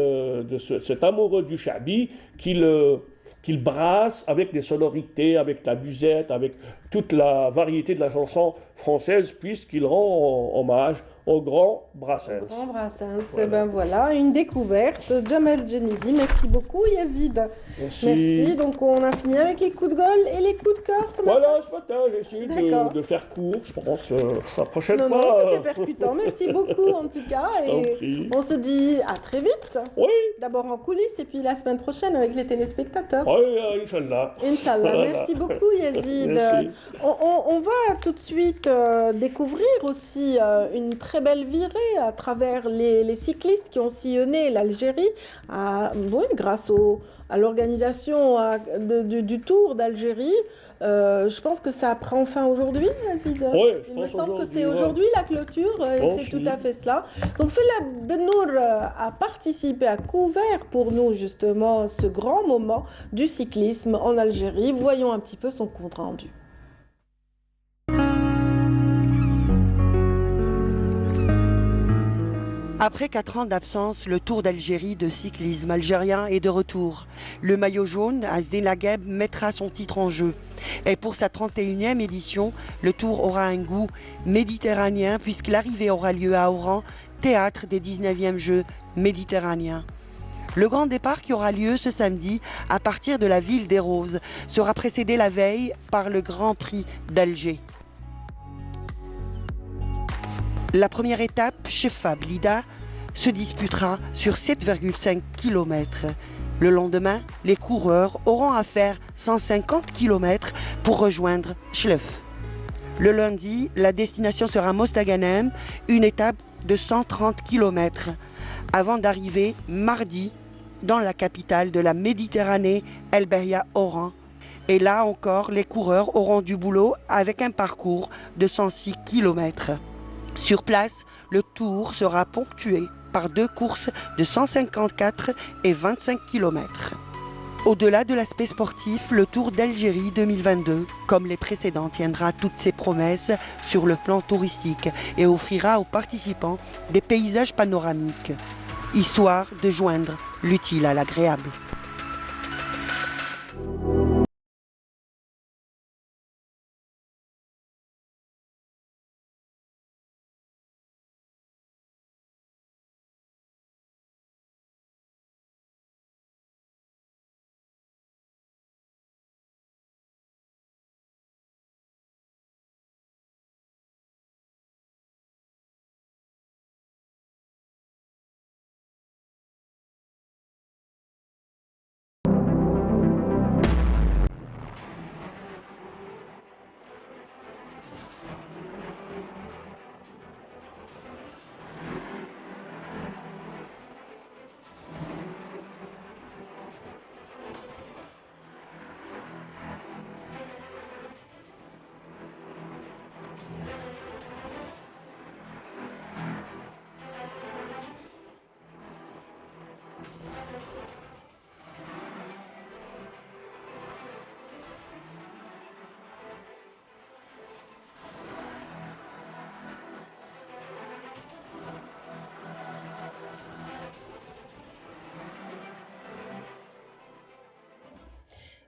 cet amoureux du Chabi, qu'il brasse avec des sonorités, avec la musette, avec toute la variété de la chanson française, puisqu'il rend hommage au grand Brassens. Grand Brassens. Voilà. Ben voilà, une découverte. Djamel Djenidi, merci beaucoup Yazid. Merci. Donc on a fini avec les coups de gueule et les coups de cœur ce matin. Voilà, ce matin, j'ai essayé D'accord. de faire court, je pense, la prochaine Non, non, fois. c'était percutant. Merci beaucoup en tout cas. Je t'en Et prie. on se dit à très vite. Oui, D'abord en coulisses et puis la semaine prochaine avec les téléspectateurs. oui, Inch'Allah. Inch'Allah. Voilà. Merci beaucoup Yazid. Merci. On va tout de suite découvrir aussi une très belle virée à travers les cyclistes qui ont sillonné l'Algérie, oui, grâce à l'organisation du Tour d'Algérie. Je pense que ça prend fin aujourd'hui, Azid. Oui, Il me semble que c'est aujourd'hui la clôture, et c'est tout à fait cela. Donc Fela Bennour a participé, a couvert pour nous justement ce grand moment du cyclisme en Algérie. Voyons un petit peu son compte rendu. Après 4 ans d'absence, le Tour d'Algérie de cyclisme algérien est de retour. Le maillot jaune, Asdin Lagueb, mettra son titre en jeu. Et pour sa 31e édition, le Tour aura un goût méditerranéen puisque l'arrivée aura lieu à Oran, théâtre des 19e Jeux méditerranéens. Le grand départ qui aura lieu ce samedi à partir de la ville des Roses sera précédé la veille par le Grand Prix d'Alger. La première étape, Chefab Lida, se disputera sur 7,5 km. Le lendemain, les coureurs auront à faire 150 km pour rejoindre Chlef. Le lundi, la destination sera Mostaganem, une étape de 130 km, avant d'arriver mardi dans la capitale de la Méditerranée, El Beria Oran. Et là encore, les coureurs auront du boulot avec un parcours de 106 km. Sur place, le tour sera ponctué par 2 courses de 154 et 25 km. Au-delà de l'aspect sportif, le Tour d'Algérie 2022, comme les précédents, tiendra toutes ses promesses sur le plan touristique et offrira aux participants des paysages panoramiques, histoire de joindre l'utile à l'agréable.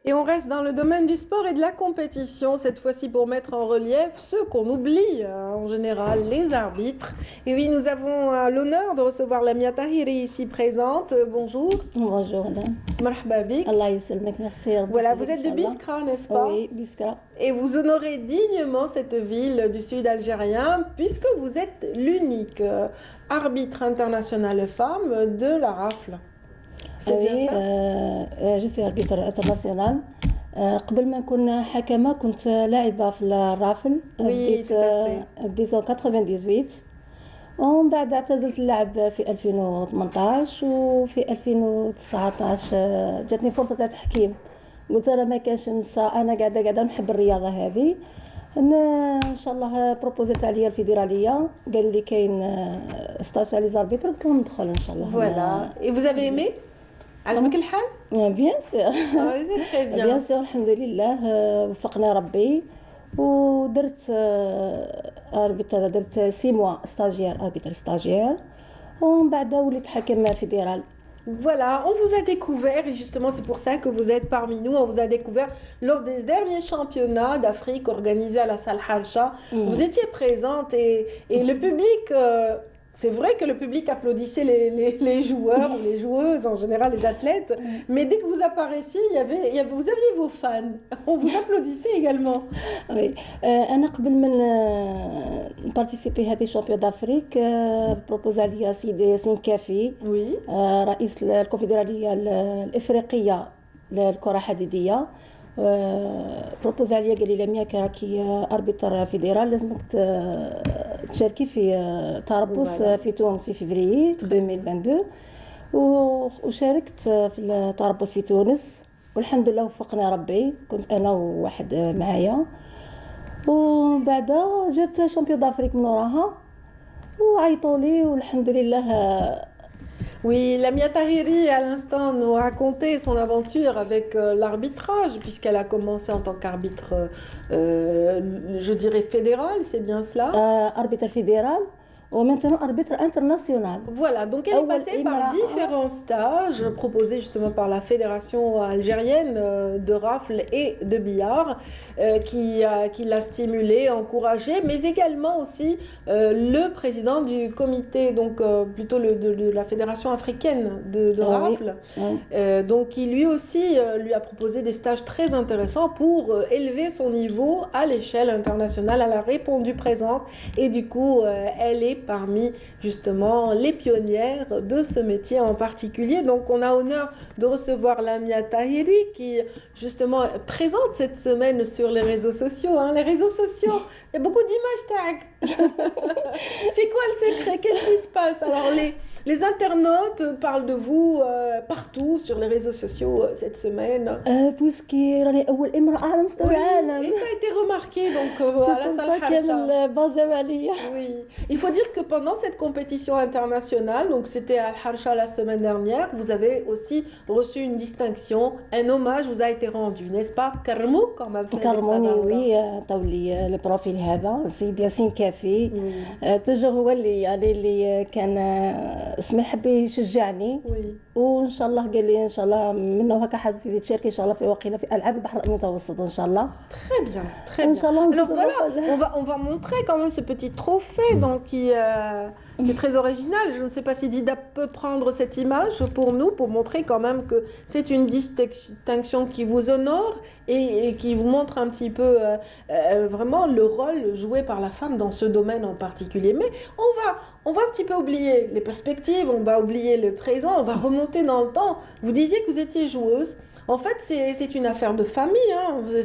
Et on reste dans le domaine du sport et de la compétition, cette fois-ci pour mettre en relief ceux qu'on oublie en général, les arbitres. Et oui, nous avons l'honneur de recevoir Lamia Tahiri ici présente. Bonjour. Bonjour madame. Marhaba bik. Allah yasselmek, merci. Voilà, vous êtes de Biskra, n'est-ce pas? Oui, Biskra. Et vous honorez dignement cette ville du sud algérien puisque vous êtes l'unique arbitre international femme de la rafle. Oui, je suis arbitre international. قبل ما نكون حكمة كنت لاعبة في الرافل. بديت en 98 ومن بعد اعتزلت اللعب في 2018 وفي 2019 جاتني فرصة تاع تحكيم. قلت انا ما كانش نسى، انا قاعدة نحب الرياضة هذه. ان شاء الله بروبوزيت عليا الفيدرالية، قالوا لي كاين ستاج على لي زاربيتر، قلت لهم ندخل ان شاء الله. Voilà. Et vous avez aimé? عجبك الحال؟ بيان سور. بيان سور الحمد لله وفقنا ربي ودرت اربيتر، درت 6 موا ستاجير اربيتر ستاجير ومن بعد وليت حكم فيدرال. Voilà, on vous a découvert et justement c'est pour ça que vous êtes parmi nous. On vous a découvert lors des derniers championnats d'Afrique organisés à la salle Halcha. Vous étiez présente et le public, c'est vrai que le public applaudissait les joueurs ou les joueuses, en général les athlètes, mais dès que vous apparaissiez, vous aviez vos fans. On vous applaudissait également. Oui, أنا قبل من نبارتيسيبي هذه الشامبيون d'Afrique بروبوزا لي سيدي ياسين كافي رئيس الكونفدرالية الإفريقية للكرة الحديدية، بروبوز عليا قال لي لميا كي اربيتر فيدرال لازمك تشاركي في تربص في تونس في فيفري 2022 وشاركت في التربص في تونس والحمد لله وفقنا ربي كنت انا وواحد معايا ومن بعد جات شامبيون دافريك من وراها وعيطوا لي والحمد لله. Oui, Lamia Tahiri, à l'instant, nous racontait son aventure avec l'arbitrage, puisqu'elle a commencé en tant qu'arbitre, je dirais fédéral, c'est bien cela? Arbitre fédéral. Ou maintenant arbitre international. Voilà, donc elle est passée par différents stages proposés justement par la fédération algérienne de rafle et de billard qui l'a stimulée, encouragée, mais également aussi le président du comité, donc plutôt de la fédération africaine de rafle, donc qui lui aussi lui a proposé des stages très intéressants pour élever son niveau à l'échelle internationale. Elle a répondu présente et du coup elle est parmi justement les pionnières de ce métier en particulier. Donc on a honneur de recevoir Lamia Tahiri qui justement présente cette semaine sur les réseaux sociaux. Les réseaux sociaux, il y a beaucoup d'images tag. C'est quoi le secret? Qu'est-ce qui se passe? Alors les internautes parlent de vous partout sur les réseaux sociaux cette semaine. Et ça a été remarqué donc à la salle Harsha. Oui. Il faut dire que pendant cette compétition internationale, donc c'était à Harsha la semaine dernière, vous avez aussi reçu une distinction, un hommage vous a été rendu, n'est-ce pas? Karmou, comme a fait كرموني وي عطاو لي البروفيل هذا السيد ياسين كافي توجور هو اللي كان اسمه حب يشجعني وان شاء الله قال لي ان شاء الله منه هكا حد تشاركي ان شاء الله في وقيله في العاب البحر المتوسط ان شاء الله. Très bien, très bien. Alors voilà, on va montrer quand même ce petit trophée donc qui est très original. Je ne sais pas si Dida peut prendre cette image pour nous, pour montrer quand même que c'est une distinction qui vous honore et qui vous montre un petit peu vraiment le rôle joué par la femme dans ce domaine en particulier. Mais on va un petit peu oublier les perspectives, on va oublier le présent, on va remonter dans le temps. Vous disiez que vous étiez joueuse. En fait, c'est une affaire de famille.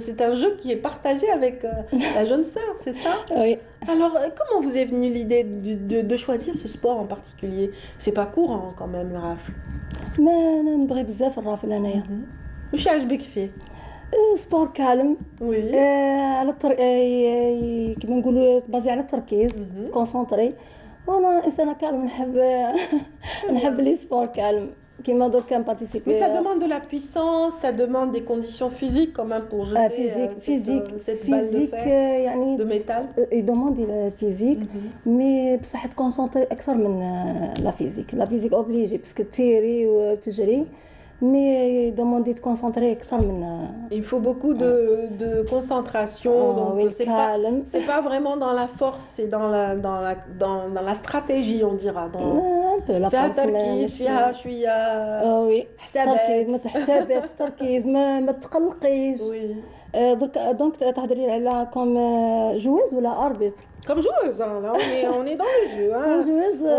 C'est un jeu qui est partagé avec la jeune sœur, c'est ça? Oui. Alors, comment vous est venue l'idée de choisir ce sport en particulier? C'est pas courant quand même, le rafle. ما أنا نبغي بزاف الرافل أنايا. وش عجبك فيه؟ سبور كالم. وي. على كيما نقولوا بازي على التركيز، كونسونطري. وأنا إنسانة كالم نحب لي سبور كالم. Mais ça demande de la puissance, ça demande des conditions physiques quand même pour jeter cette balle de fer, de métal. Il demande le physique, mais بصح تكونسونطري أكثر من لا فيزيك. لا فيزيك obligé parce que تيري وتجري. Mais demander de concentrer أكثر من. Il faut beaucoup de concentration, donc c'est pas vraiment dans la force, c'est dans la stratégie on dira. Un peu la force. تركيز فيها شوية. وي. حسابات. ما حسابات تركيز ما تقلقيش. Oui. Donc تهضري على comme joueuse ولا arbitre. Comme joueuse, là on est dans le jeu.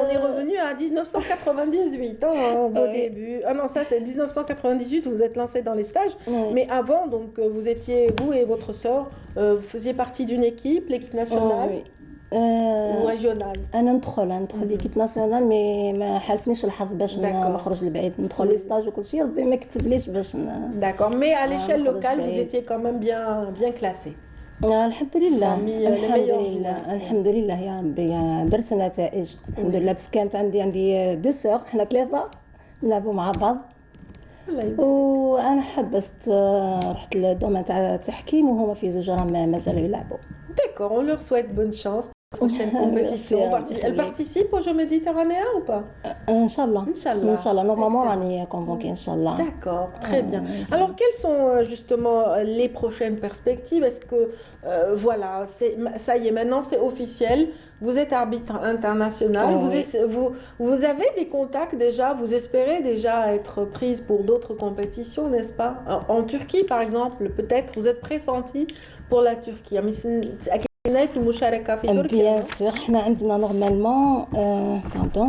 On est revenu à 1998 au début. Ah non, ça c'est 1998, vous êtes lancé dans les stages. Mais avant, donc vous étiez, vous et votre sœur, vous faisiez partie d'une équipe, l'équipe nationale ou régionale. أنا ندخل l'équipe nationale mais ما حالفنيش الحظ باش نخرج لبعيد ندخل لي ستاج وكل شيء ربي ما كتبليش باش. D'accord, mais à l'échelle locale, vous étiez quand même bien classé. الحمد لله الحمد لله يا ربي درت نتائج الحمد لله بس كانت عندي دو سور حنا ثلاثه نلعبوا مع بعض وانا حبست رحت للدومين تاع التحكيم وهما في زوج راهم مازالوا يلعبوا. D'accord, on leur souhaite bonne chance. Prochaine compétition. Elle participe aux Jeux méditerranéens ou pas? Inch'Allah. Normalement, on est convoqué, Inch'Allah. D'accord, très bien. Alors, quelles sont justement les prochaines perspectives? Est-ce que, voilà, ça y est, maintenant c'est officiel. Vous êtes arbitre international. Vous avez des contacts déjà. Vous espérez déjà être prise pour d'autres compétitions, n'est-ce pas? En Turquie, par exemple, peut-être, vous êtes pressenti pour la Turquie. في المشاركة في تركيا. Bien sûr, احنا عندنا normalement pardon.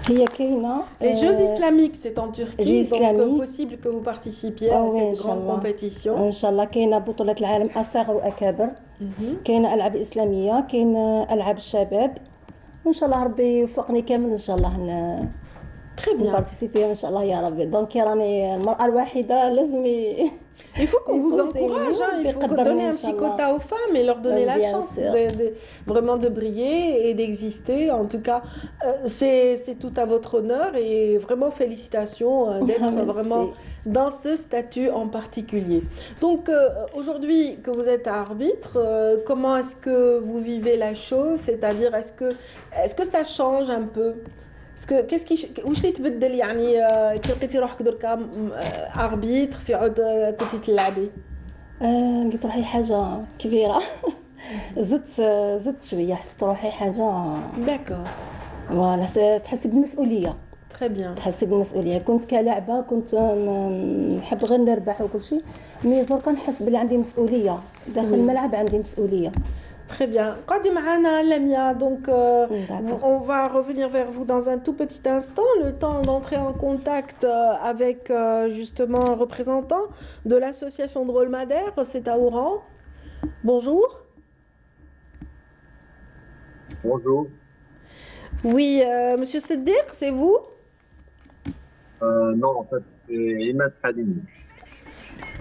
هي كاينه Les Jeux islamiques, c'est en Turquie, Jeux donc islamiques. possible que vous participiez à oui, cette grande Inch'Allah. compétition. ان شاء الله كاينه بطوله العالم اصغر واكابر كاينه العاب اسلاميه كاينه العاب الشباب وان شاء الله ربي يوفقني كامل ان شاء الله Très bien. نبارتيسيبي ان شاء الله يا ربي دونك راني المراه الوحيده لازم Il faut qu'on Il vous faut encourage, hein, il faut Biqaddarni, donner un petit Inch'Allah. quota aux femmes et leur donner la Bien chance sûr. vraiment de briller et d'exister. En tout cas, c'est tout à votre honneur et vraiment félicitations d'être Merci. vraiment dans ce statut en particulier. Donc aujourd'hui que vous êtes arbitre, comment est-ce que vous vivez la chose? C'est-à-dire, est-ce que ça change un peu? qu'est-ce qui واش اللي تبدل يعني كي لقيتي روحك دركا اربيتر في عود كنتي تلعبي لقيت روحي حاجه كبيره زدت شويه حسيت روحي حاجه داكور فوالا تحسي بالمسؤوليه تري بيان تحسي بالمسؤوليه كنت كلاعبه كنت نحب غير نربح وكل شيء مي دركا نحس بلي عندي مسؤوليه داخل الملعب عندي مسؤوليه Très bien. قادم معنا Lamia, donc on va revenir vers vous dans un tout petit instant, le temps d'entrer en contact avec justement un représentant de l'association Drôle Madère, c'est à Oran. Bonjour. Bonjour. Oui, Monsieur Seddir, c'est vous? Non, en fait, c'est Ahmed Halimi.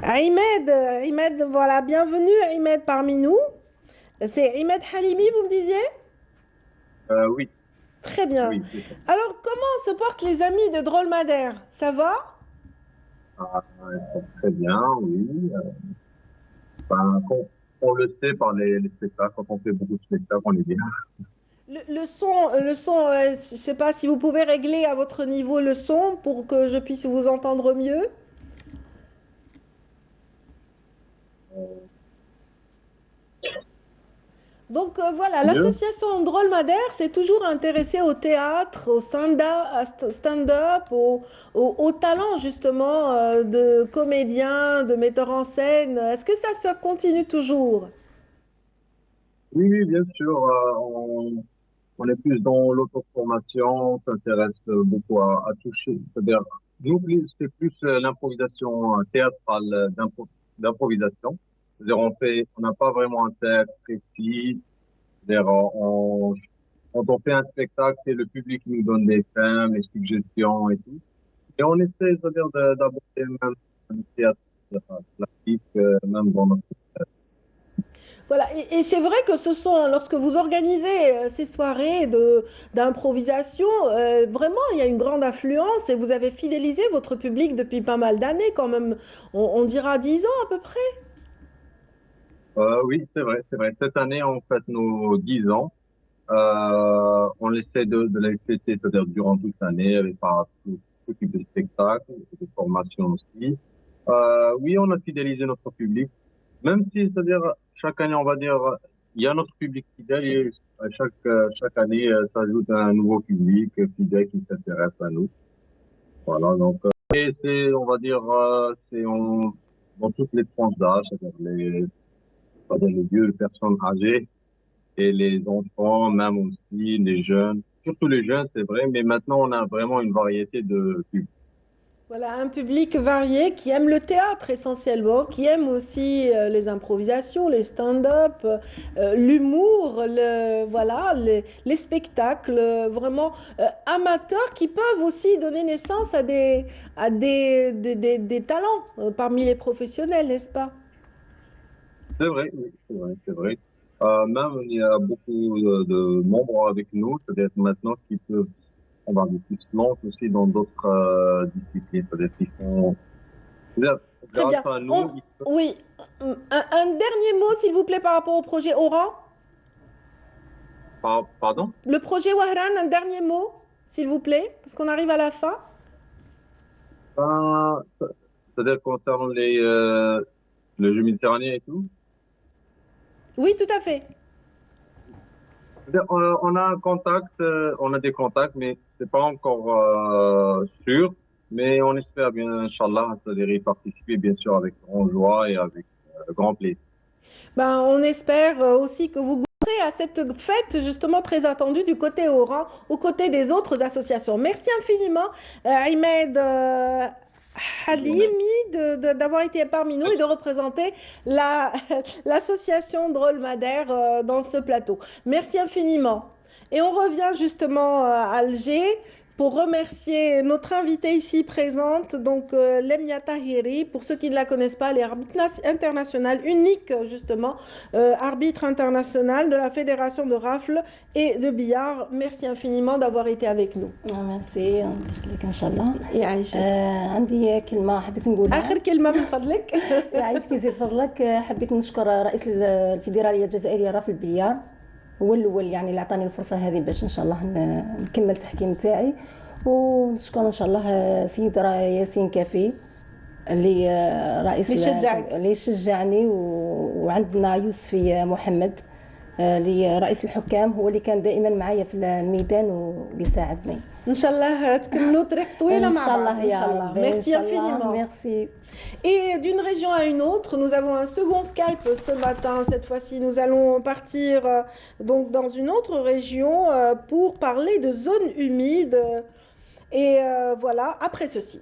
Ahmed, voilà, bienvenue Ahmed parmi nous. C'est Ahmed Halimi, vous me disiez? Oui. Très bien. Oui, alors, comment se portent les amis de Drôle Madère? Ça va? Très bien, oui. On le sait par les spectacles, quand on fait beaucoup de spectacles, on est bien. Le son, je ne sais pas si vous pouvez régler à votre niveau le son pour que je puisse vous entendre mieux. Donc voilà, l'association Drôle Madère s'est toujours intéressée au théâtre, au stand-up, au talent justement de comédiens, de metteurs en scène. Est-ce que ça se continue toujours? Oui, oui, bien sûr. On est plus dans l'auto-formation, on s'intéresse beaucoup à toucher. C'est-à-dire, nous, c'est plus l'improvisation théâtrale d'improvisation. C'est-à-dire, on n'a pas vraiment un texte précis. C'est-à-dire, quand on fait un spectacle, c'est le public qui nous donne des thèmes, des suggestions et tout. Et on essaie, c'est-à-dire, d'aborder même le théâtre classique, même dans notre. Voilà, et c'est vrai que lorsque vous organisez ces soirées d'improvisation, vraiment, il y a une grande affluence et vous avez fidélisé votre public depuis pas mal d'années, quand même, on dira 10 ans à peu près. Oui, c'est vrai, c'est vrai. Cette année, on fête nos 10 ans. On essaie de les fêter, c'est-à-dire durant toute l'année, avec tout type de spectacles, de formations aussi. Oui, on a fidélisé notre public. Même si, c'est-à-dire, chaque année, on va dire, il y a notre public fidèle et chaque année, s'ajoute un nouveau public fidèle qui s'intéresse à nous. Voilà, donc, et c'est, on va dire, dans toutes les tranches d'âge, c'est-à-dire les vieux, les personnes âgées et les enfants, même aussi, les jeunes. Surtout les jeunes, c'est vrai, mais maintenant, on a vraiment une variété de publics. Voilà, un public varié qui aime le théâtre essentiellement, qui aime aussi les improvisations, les stand-up, l'humour, voilà, les spectacles vraiment amateurs qui peuvent aussi donner naissance à des talents parmi les professionnels, n'est-ce pas? C'est vrai, oui, c'est vrai, c'est vrai. Même il y a beaucoup de membres avec nous, c'est-à-dire maintenant qui peuvent avoir des plus langues aussi dans d'autres disciplines, c'est-à-dire qu'ils font. Très bien. À nous, Oui, un dernier mot s'il vous plaît par rapport au projet Oran. Pardon? Le projet Wahran, un dernier mot s'il vous plaît, parce qu'on arrive à la fin. C'est-à-dire concernant le jeu méditerranéen et tout? Oui, tout à fait. On a un contact, on a des contacts, mais c'est pas encore sûr. Mais on espère bien, Inch'Allah, c'est-à-dire y participer, bien sûr, avec grande joie et avec grand plaisir. Ben, on espère aussi que vous à cette fête justement très attendue du côté Oran, aux côtés des autres associations. Merci infiniment, Ahmed Halimi, d'avoir été parmi nous et de représenter l'association Drôle-Madère dans ce plateau. Merci infiniment. Et on revient justement à Alger pour remercier notre invitée ici présente, donc Lemia Tahiri. Pour ceux qui ne la connaissent pas, elle est arbitre internationale, unique justement, arbitre international de la Fédération de rafle et de billard. Merci infiniment d'avoir été avec nous. Merci. إن شاء الله. يا عايشة. عندي كلمة حبيت نقولها. آخر كلمة من فضلك. يعيشك يزيد فضلك. حبيت نشكر رئيس الفيدرالية الجزائرية رافل البليار. هو الأول يعني اللي عطاني الفرصة هذه باش إن شاء الله نكمل التحكيم تاعي، ونشكر إن شاء الله سيد ياسين كافي اللي رئيس اللي يشجعني، وعندنا يوسفي محمد اللي رئيس الحكام، هو اللي كان دائما معايا في الميدان وبيساعدني. إن شاء الله تكملوا طريق طويلة مع بعض. إن شاء الله. Merci infiniment. Merci. Et d'une région à une autre, nous avons un second Skype ce matin. Cette fois-ci, nous allons partir donc dans une autre région pour parler de zones humides. Et voilà, après ceci.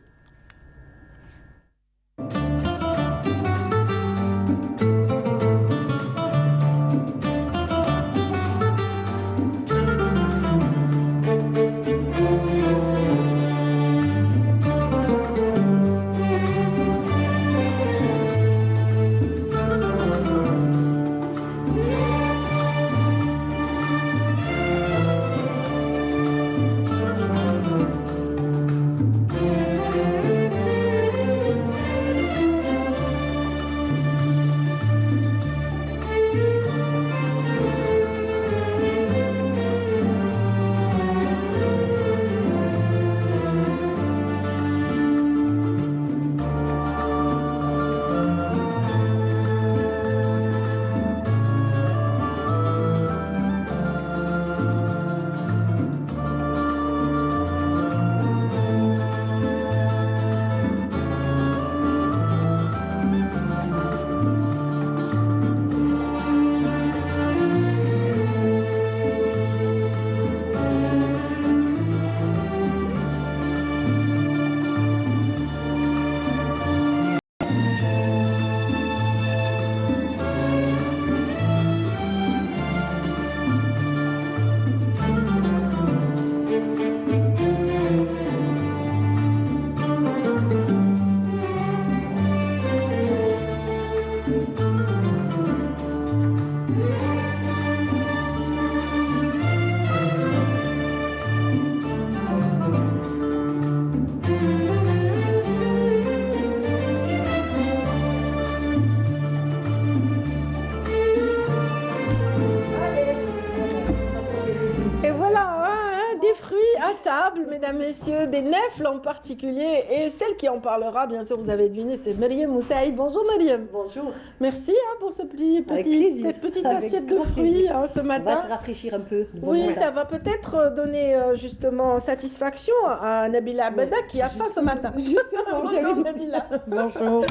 Mesdames, Messieurs, des nèfles en particulier, et celle qui en parlera, bien sûr, vous avez deviné, c'est Mariam Moussaï. Bonjour Mariam. Bonjour. Merci pour cette petite assiette de fruits ce matin. On va se rafraîchir un peu. Oui, ça va peut-être donner justement satisfaction à Nabila Abada qui a faim ce matin. Justement, bonjour Nabila. Bonjour.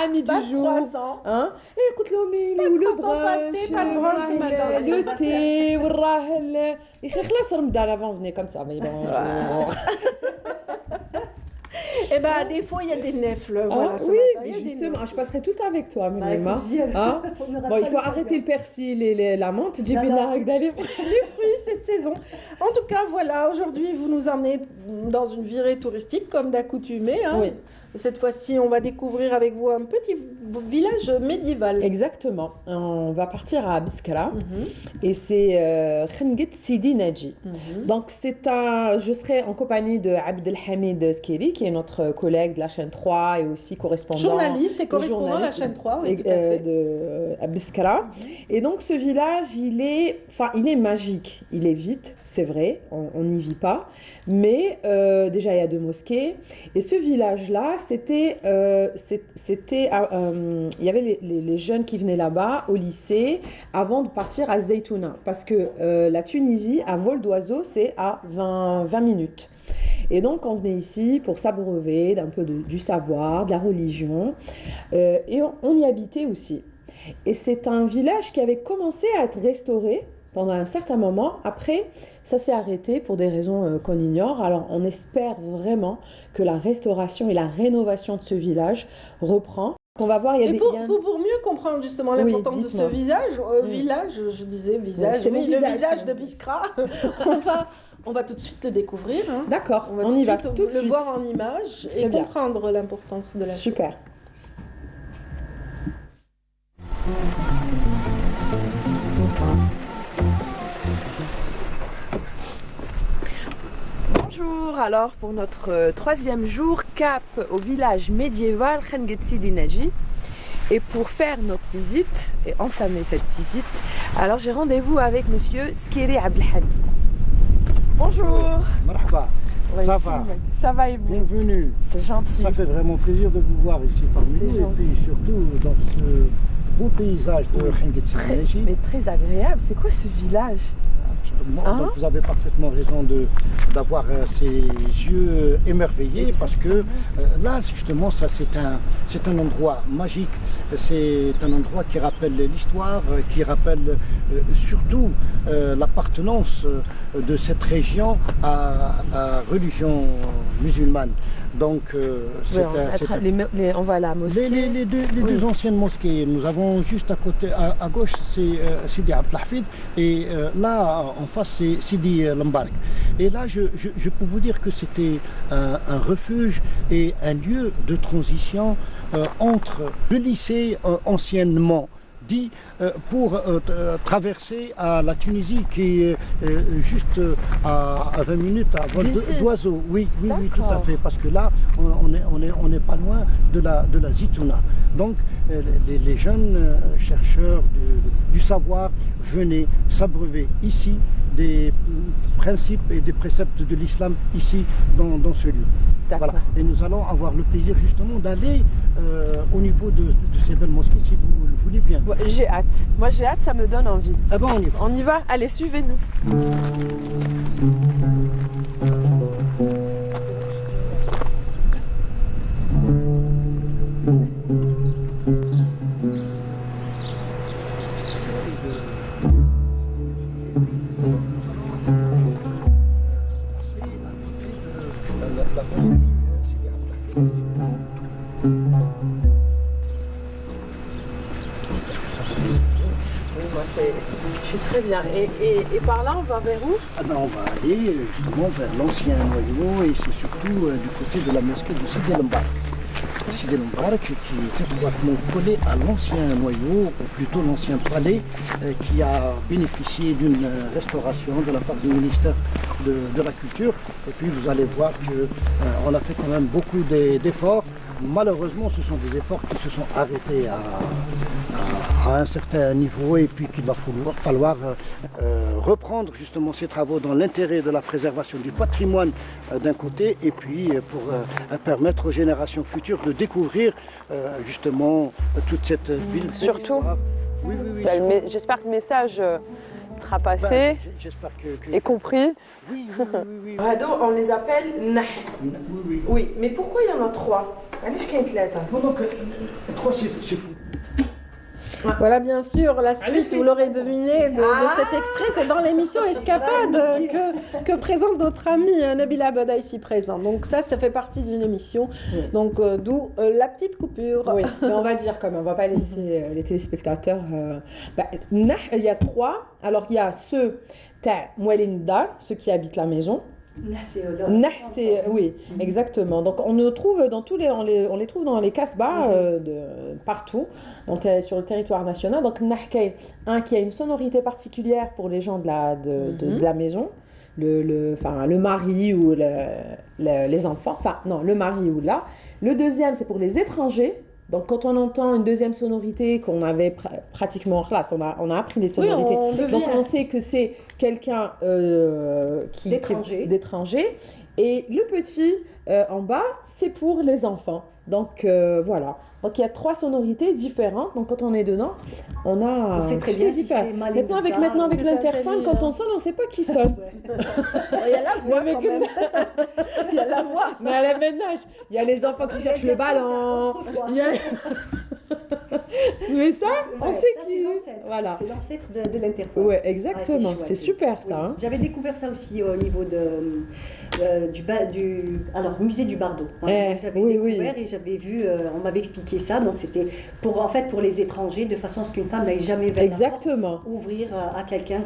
Amis du jour. Pas de croissant. Hein? Écoute l'homme, il est où le brunch? Pas de brunch ce matin. Le thé, والراحل. خلاص رمضان avant venez comme ça, mais bon. Eh bien, des fois, il y a des nèfles. Voilà, oui, justement. Je passerai tout le temps avec toi, Mélima. Bon, il faut arrêter le persil et la menthe. J'ai les fruits cette saison. En tout cas, voilà, aujourd'hui, vous nous emmenez dans une virée touristique, comme d'accoutumé. Hein. Oui. Cette fois-ci, on va découvrir avec vous un petit village médiéval. Exactement. On va partir à Biskra et c'est Khenget Sidi Nadji. Donc, je serai en compagnie de Abdelhamid Skeri, qui est notre collègue de la chaîne 3 et aussi correspondant. Journaliste et correspondant de la chaîne 3, oui, tout à fait. De Biskra. Et donc, ce village, il est magique. Il est vide, c'est vrai, on n'y vit pas. Mais déjà, il y a 2 mosquées. Et ce village-là, il y avait les jeunes qui venaient là-bas au lycée avant de partir à Zeytouna. Parce que la Tunisie, à vol d'oiseau, c'est à 20 minutes. Et donc, on venait ici pour s'abreuver d'un peu du savoir, de la religion. Et on y habitait aussi. Et c'est un village qui avait commencé à être restauré pendant un certain moment. Après, ça s'est arrêté pour des raisons qu'on ignore. Alors, on espère vraiment que la restauration et la rénovation de ce village reprend. On va voir, pour mieux comprendre justement l'importance de ce village, je disais visage, c'est le visage de de Biskra, on va tout de suite le découvrir. Hein. D'accord, on y va tout de suite. Le voir en image et comprendre l'importance de la Super. Bonjour, alors pour notre troisième jour, cap au village médiéval Khenget Sidi Naji. Et pour faire notre visite et entamer cette visite, alors j'ai rendez-vous avec monsieur Skeri Abdelhamid. Bonjour. Marhaba. Ça va. Ça va et vous? Bienvenue. C'est gentil. Ça fait vraiment plaisir de vous voir ici parmi nous et puis surtout dans ce beau paysage de Khenget Sidi Naji. Mais très agréable. C'est quoi ce village? Donc vous avez parfaitement raison d'avoir ces yeux émerveillés parce que là justement ça c'est un endroit magique, c'est un endroit qui rappelle l'histoire, qui rappelle surtout l'appartenance de cette région à la religion musulmane. Donc on va à la mosquée. Les deux anciennes mosquées, nous avons juste à côté, à gauche c'est Sidi Abdelhamid et là en face c'est Sidi Lambark. Et là je peux vous dire que c'était un refuge et un lieu de transition entre le lycée anciennement dit pour traverser à la Tunisie qui est juste à 20 minutes à vol d'oiseau. Oui, tout à fait, parce que là on n'est pas loin de la Zitouna. Donc les jeunes chercheurs du savoir venaient s'abreuver ici des principes et des préceptes de l'islam ici dans ce lieu. Voilà. Et nous allons avoir le plaisir justement d'aller au niveau de ces belles mosquées si vous le voulez bien. Ouais, j'ai hâte. Moi j'ai hâte, ça me donne envie. Ah ben on y va. On y va. Allez, suivez-nous. Je suis très bien. Et par là, on va vers où? Ah ben, on va aller justement vers l'ancien noyau et c'est surtout du côté de la mosquée de Sidi Lambark. Sidi Lambark qui est étroitement collé à l'ancien noyau, ou plutôt l'ancien palais, qui a bénéficié d'une restauration de la part du ministère de la Culture. Et puis vous allez voir qu'on a fait quand même beaucoup d'efforts. Malheureusement, ce sont des efforts qui se sont arrêtés à un certain niveau et puis qu'il va falloir reprendre justement ces travaux dans l'intérêt de la préservation du patrimoine d'un côté et puis pour permettre aux générations futures de découvrir justement toute cette ville. Surtout, oui. J'espère que le message sera passé et compris. Oui. Rado, on les appelle Nah. Oui, mais pourquoi il y en a trois? Trois, c'est fou. Voilà, bien sûr, la suite, vous l'aurez deviné, de cet extrait, c'est dans l'émission Escapade que présente notre ami Nabila Bada ici présent. Donc ça fait partie d'une émission, donc d'où la petite coupure. Oui, mais on va dire quand même, on va pas laisser les téléspectateurs... Nah, il y a trois, alors il y a ceux, ceux qui habitent la maison. Nah, c'est oui, exactement. Donc on les trouve dans on les trouve dans les casbahs partout, donc sur le territoire national. Donc Nah, un qui a une sonorité particulière pour les gens de la maison, le mari ou les enfants. Enfin non, le mari ou là. Le deuxième, c'est pour les étrangers. Donc, quand on entend une deuxième sonorité qu'on avait pratiquement en classe, on a appris les sonorités. Donc, on sait que c'est quelqu'un d'étranger. Et le petit en bas, c'est pour les enfants. Donc, voilà. Donc, il y a trois sonorités différentes. Donc, quand on est dedans, on a... On sait très bien si c'est Maintenant, avec l'interphone, quand on sonne, on ne sait pas qui sonne. Il y a la voix quand même. Il y a la voix. Mais à la ménage, il y a les enfants qui cherchent le ballon. Mais ça, on sait qui. Voilà. C'est l'ancêtre de l'Interpol. Ouais, exactement. Ouais, c'est super ça. Hein. J'avais découvert ça aussi au niveau du musée du Bardo. J'avais découvert et j'avais vu, on m'avait expliqué ça. Donc c'était pour les étrangers, de façon à ce qu'une femme n'aille jamais vers exactement. Ouvrir à quelqu'un.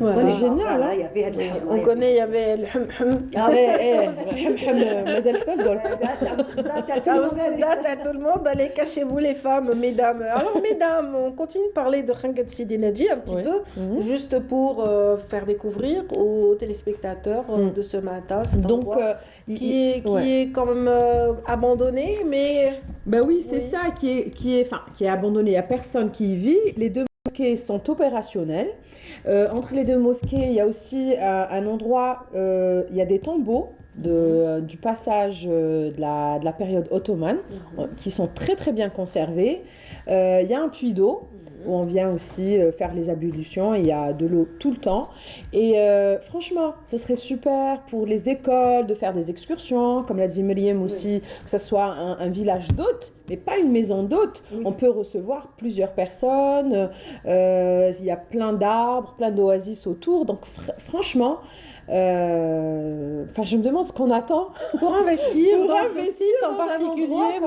Ouais, c'est génial. Voilà, on connaît, il y avait le hum-hum. Ah ouais, hum-hum, mazal fadol. Tout le monde, allez, cachez-vous les femmes, mesdames. Alors, mesdames, on continue de parler de Khangat Sidi Nadji un petit peu, juste pour faire découvrir aux téléspectateurs de ce matin cet endroit qui est quand même abandonné, mais... Ben oui, c'est ça qui est abandonné. Il n'y a personne qui y vit. Les deux mosquées sont opérationnelles. Entre les deux mosquées, il y a aussi un endroit, il y a des tombeaux du passage de la période ottomane qui sont très très bien conservés. Il y a un puits d'eau où on vient aussi faire les ablutions, il y a de l'eau tout le temps. Et franchement, ce serait super pour les écoles de faire des excursions, comme l'a dit Myriam aussi, que ce soit un village d'hôtes, mais pas une maison d'hôtes. On peut recevoir plusieurs personnes, il y a plein d'arbres, plein d'oasis autour. Donc franchement, je me demande ce qu'on attend pour investir dans ce site en particulier,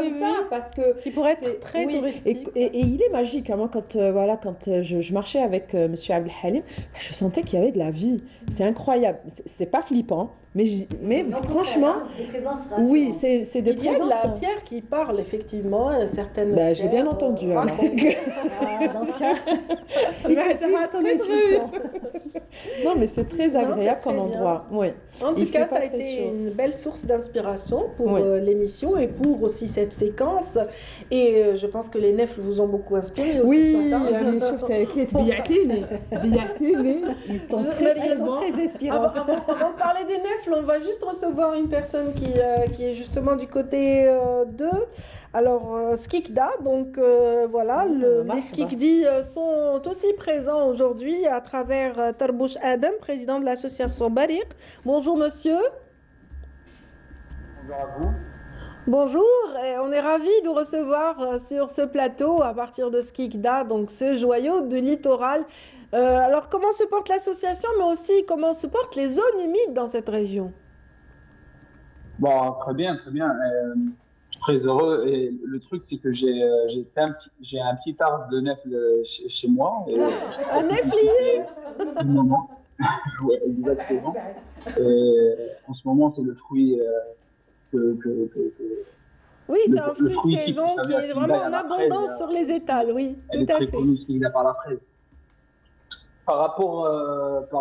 parce que qui pourrait être très touristique. Et il est magique. Moi, quand je marchais avec Monsieur Abdelhalim, je sentais qu'il y avait de la vie. C'est incroyable. C'est pas flippant, mais franchement, oui, c'est des présences. Il y a de la pierre qui parle effectivement, certaines. J'ai bien entendu. Alors. Non, mais c'est très agréable comme endroit. Oui. En tout cas, ça a été une belle source d'inspiration pour l'émission et pour aussi cette séquence. Et je pense que les nefs vous ont beaucoup inspiré aussi ce matin. Ils sont très inspirants. Avant de parler des nefs, on va juste recevoir une personne qui est justement du côté d'eux. Alors, Skikda, donc voilà, les Skikdi sont aussi présents aujourd'hui à travers Tarbouch Adam, président de l'association Bariq. Bonjour monsieur. Bonjour à vous. Bonjour, et on est ravis de vous recevoir sur ce plateau à partir de Skikda, donc ce joyau du littoral. Alors, comment se porte l'association, mais aussi comment se portent les zones humides dans cette région? Bon, très bien, très bien. Très heureux. Et le truc, c'est que j'ai un petit arbre de nefles chez moi. Un neflier. Oui, exactement. Et en ce moment, c'est le fruit oui, c'est un fruit de saison qui est vraiment en abondance sur les étals, oui, tout à fait. Elle est très connue, il a par la fraise. Par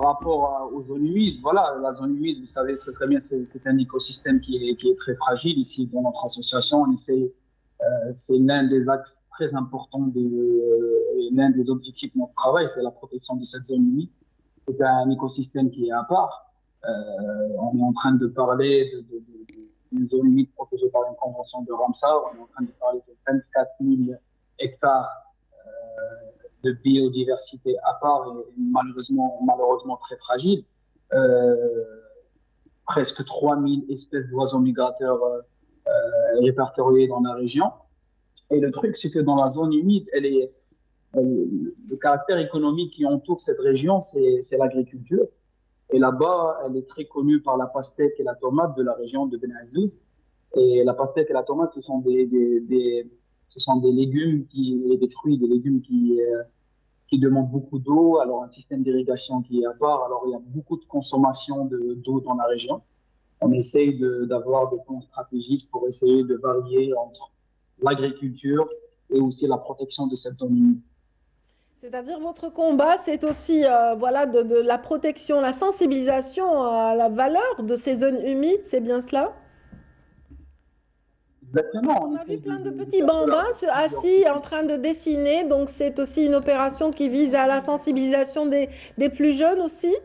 rapport aux zones humides, voilà, la zone humide, vous savez très bien, c'est un écosystème qui est très fragile. Ici, dans notre association, on essaie, c'est l'un des axes très importants, l'un des objectifs de notre travail, c'est la protection de cette zone humide. C'est un écosystème qui est à part. On est en train de parler d'une zone humide protégée par une convention de Ramsar. On est en train de parler de 24 000 hectares de biodiversité à part et malheureusement très fragile. Presque 3000 espèces d'oiseaux migrateurs répertoriés dans la région. Et le truc, c'est que dans la zone humide, le caractère économique qui entoure cette région, c'est l'agriculture. Et là-bas, elle est très connue par la pastèque et la tomate de la région de Ben Azouz. Et la pastèque et la tomate, ce sont des légumes et des fruits, des légumes qui demandent beaucoup d'eau. Alors, un système d'irrigation qui est à part. Alors, il y a beaucoup de consommation d'eau dans la région. On essaye d'avoir des plans stratégiques pour essayer de varier entre l'agriculture et aussi la protection de cette zone humide. C'est-à-dire votre combat, c'est aussi de la protection, la sensibilisation à la valeur de ces zones humides, c'est bien cela? Exactement. On a vu plein de petits bambins assis en train de dessiner, donc c'est aussi une opération qui vise à la sensibilisation des plus jeunes aussi?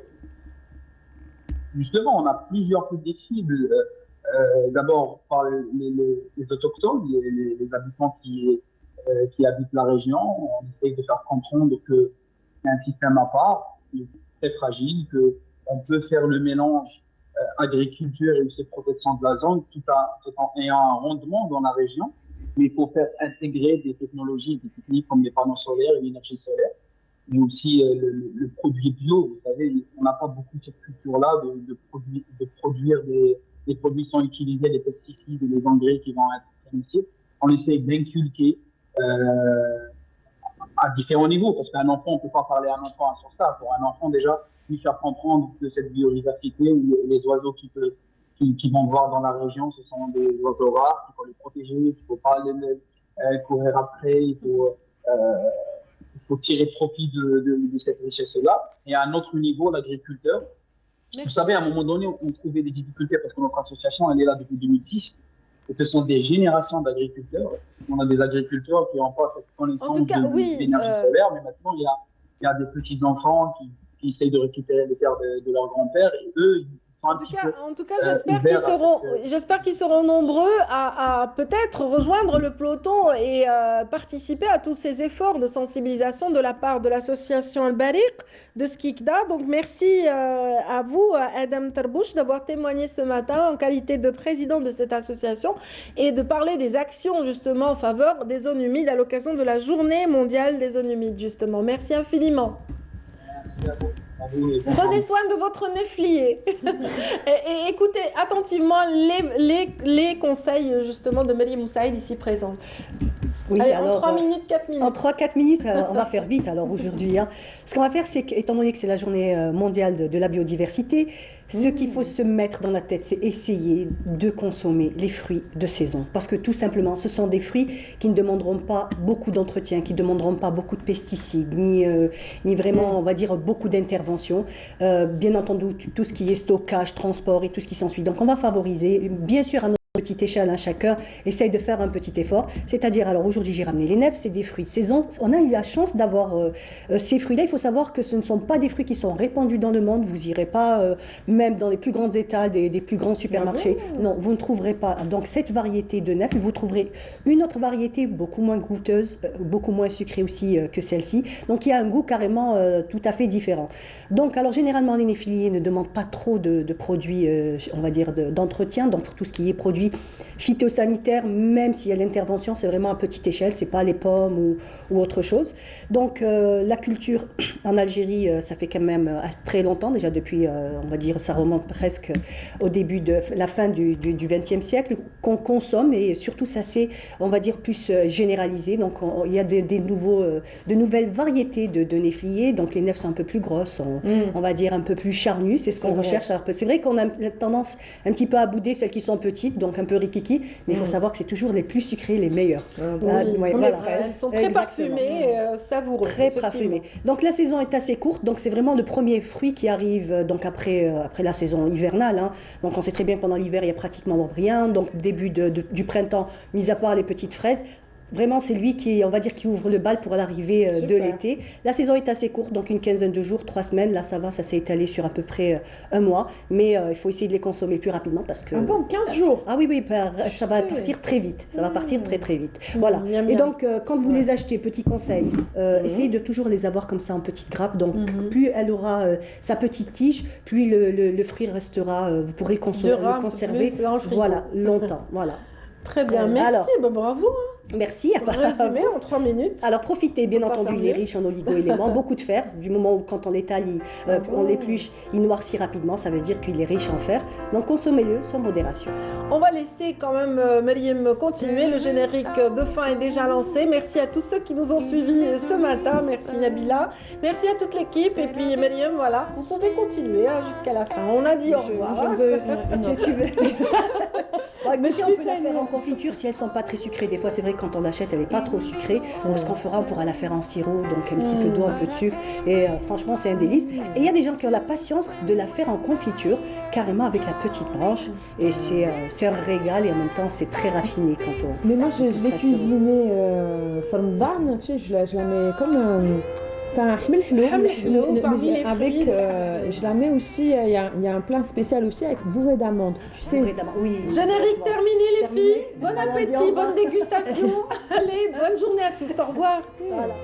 Justement, on a plusieurs publics cibles. D'abord par les autochtones, les habitants qui habitent la région. On essaie de faire comprendre que c'est un système à part, qui est très fragile, qu'on peut faire le mélange agriculture et aussi protection de la zone tout en ayant un rendement dans la région. mais il faut faire intégrer des technologies, des techniques comme les panneaux solaires et l'énergie solaire, mais aussi le produit bio. Vous savez, on n'a pas beaucoup cette culture-là de produire des produits sans utiliser les pesticides et les engrais qui vont être initiés. On essaie d'inculquer à différents niveaux, parce qu'un enfant, on ne peut pas parler à un enfant sur ça. Pour un enfant, déjà, lui faire comprendre que cette biodiversité ou les oiseaux qui vont voir dans la région, ce sont des oiseaux rares, il faut les protéger, il ne faut pas les courir après, il faut tirer profit de cette richesse-là. Et à un autre niveau, l'agriculteur. Vous savez, à un moment donné, on trouvait des difficultés parce que notre association, elle est là depuis 2006. Et ce sont des générations d'agriculteurs. On a des agriculteurs qui n'ont pas cette connaissance de l'énergie solaire, mais maintenant, il y a des petits-enfants qui essayent de récupérer les terres de leur grand-père. Et eux, ils sont en tout cas, j'espère qu'ils seront nombreux à peut-être rejoindre le peloton et participer à tous ces efforts de sensibilisation de la part de l'association Al-Bariq de Skikda. Donc, merci à vous, Adam Tarbouch, d'avoir témoigné ce matin en qualité de président de cette association et de parler des actions justement en faveur des zones humides à l'occasion de la Journée mondiale des zones humides, justement. Merci infiniment. Merci à vous. Prenez soin de votre néflier et écoutez attentivement les conseils justement de Marie Moussaïd ici présente. Oui, allez, alors, en 3 minutes, 4 minutes. En 3-4 minutes, on va faire vite alors aujourd'hui. Hein. Ce qu'on va faire, c'est qu'étant donné que c'est la journée mondiale de la biodiversité, ce qu'il faut se mettre dans la tête, c'est essayer de consommer les fruits de saison. Parce que tout simplement, ce sont des fruits qui ne demanderont pas beaucoup d'entretien, qui ne demanderont pas beaucoup de pesticides, ni vraiment, on va dire, beaucoup d'interventions. Bien entendu, tout ce qui est stockage, transport et tout ce qui s'ensuit. Donc on va favoriser, bien sûr, à notre petite échelle, hein, chacun essaye de faire un petit effort. C'est-à-dire, alors aujourd'hui j'ai ramené les nèfles, c'est des fruits de saison. On a eu la chance d'avoir ces fruits-là. Il faut savoir que ce ne sont pas des fruits qui sont répandus dans le monde. Vous n'irez pas, même dans les plus grandes étals des plus grands supermarchés. Non, vous ne trouverez pas. Donc cette variété de nèfles, vous trouverez une autre variété beaucoup moins goûteuse, beaucoup moins sucrée aussi que celle-ci. Donc il y a un goût carrément tout à fait différent. Donc alors généralement les néphiliers ne demandent pas trop de produits, on va dire, d'entretien. Donc pour tout ce qui est produits phytosanitaires, même s'il y a l'intervention, c'est vraiment à petite échelle, c'est pas les pommes ou autre chose. Donc la culture en Algérie, ça fait quand même très longtemps, déjà depuis, on va dire, ça remonte presque au début de la fin du XXe siècle, qu'on consomme, et surtout ça s'est, on va dire, plus généralisé. Donc il y a de nouvelles variétés de néfliers, donc les nèfles sont un peu plus grosses, on va dire un peu plus charnues, c'est ce qu'on recherche. C'est vrai qu'on a tendance un petit peu à bouder celles qui sont petites, donc un peu rikiki, mais il faut savoir que c'est toujours les plus sucrés, les meilleurs. Voilà. Elles sont très parfumées, savoureuses. Très parfumées. Donc la saison est assez courte, donc c'est vraiment le premier fruit qui arrive donc après la saison hivernale. Hein. Donc on sait très bien que pendant l'hiver, il n'y a pratiquement rien. Donc début du printemps, mis à part les petites fraises, vraiment, c'est lui qui, on va dire, qui ouvre le bal pour l'arrivée de l'été. La saison est assez courte, donc une quinzaine de jours, 3 semaines. Là, ça va, ça s'est étalé sur à peu près 1 mois. Mais il faut essayer de les consommer plus rapidement parce que... Ah bon, 15 jours Oui, ça va partir très vite. Ça va partir très, très vite. Voilà. Et donc, quand vous les achetez, petit conseil, essayez de toujours les avoir comme ça en petites grappes. Donc, plus elle aura sa petite tige, plus le fruit restera, vous pourrez le conserver voilà, longtemps. Voilà. Très bien, merci, bravo. Merci. Résumé en 3 minutes. Alors profitez, bien entendu, il est riche en oligo-éléments, beaucoup de fer. Du moment où quand on l'étale, on l'épluche, il noircit rapidement, ça veut dire qu'il est riche en fer. Donc consommez-le sans modération. On va laisser quand même Mariam continuer. Le générique de fin est déjà lancé. Merci à tous ceux qui nous ont suivis ce matin. Merci Nabila. Merci à toute l'équipe. Et puis Mariam, voilà, vous pouvez continuer jusqu'à la fin. On a dit au revoir. Je veux mais on peut la faire en confiture si elles ne sont pas très sucrées. Des fois, c'est vrai que quand on l'achète, elle n'est pas trop sucrée. Donc, ce qu'on fera, on pourra la faire en sirop, donc un petit peu d'eau, un peu de sucre. Et franchement, c'est un délice. Et il y a des gens qui ont la patience de la faire en confiture, carrément avec la petite branche. Et c'est un régal et en même temps, c'est très raffiné quand on... Mais moi, je l'ai cuisiné forme d'arne, tu sais, je la mets comme... Enfin, avec, je la mets aussi, il y a un plat spécial aussi avec bourré d'amandes, tu sais. Oui. Générique terminé les filles, bon appétit, bonne dégustation. Allez, bonne journée à tous, au revoir. Voilà.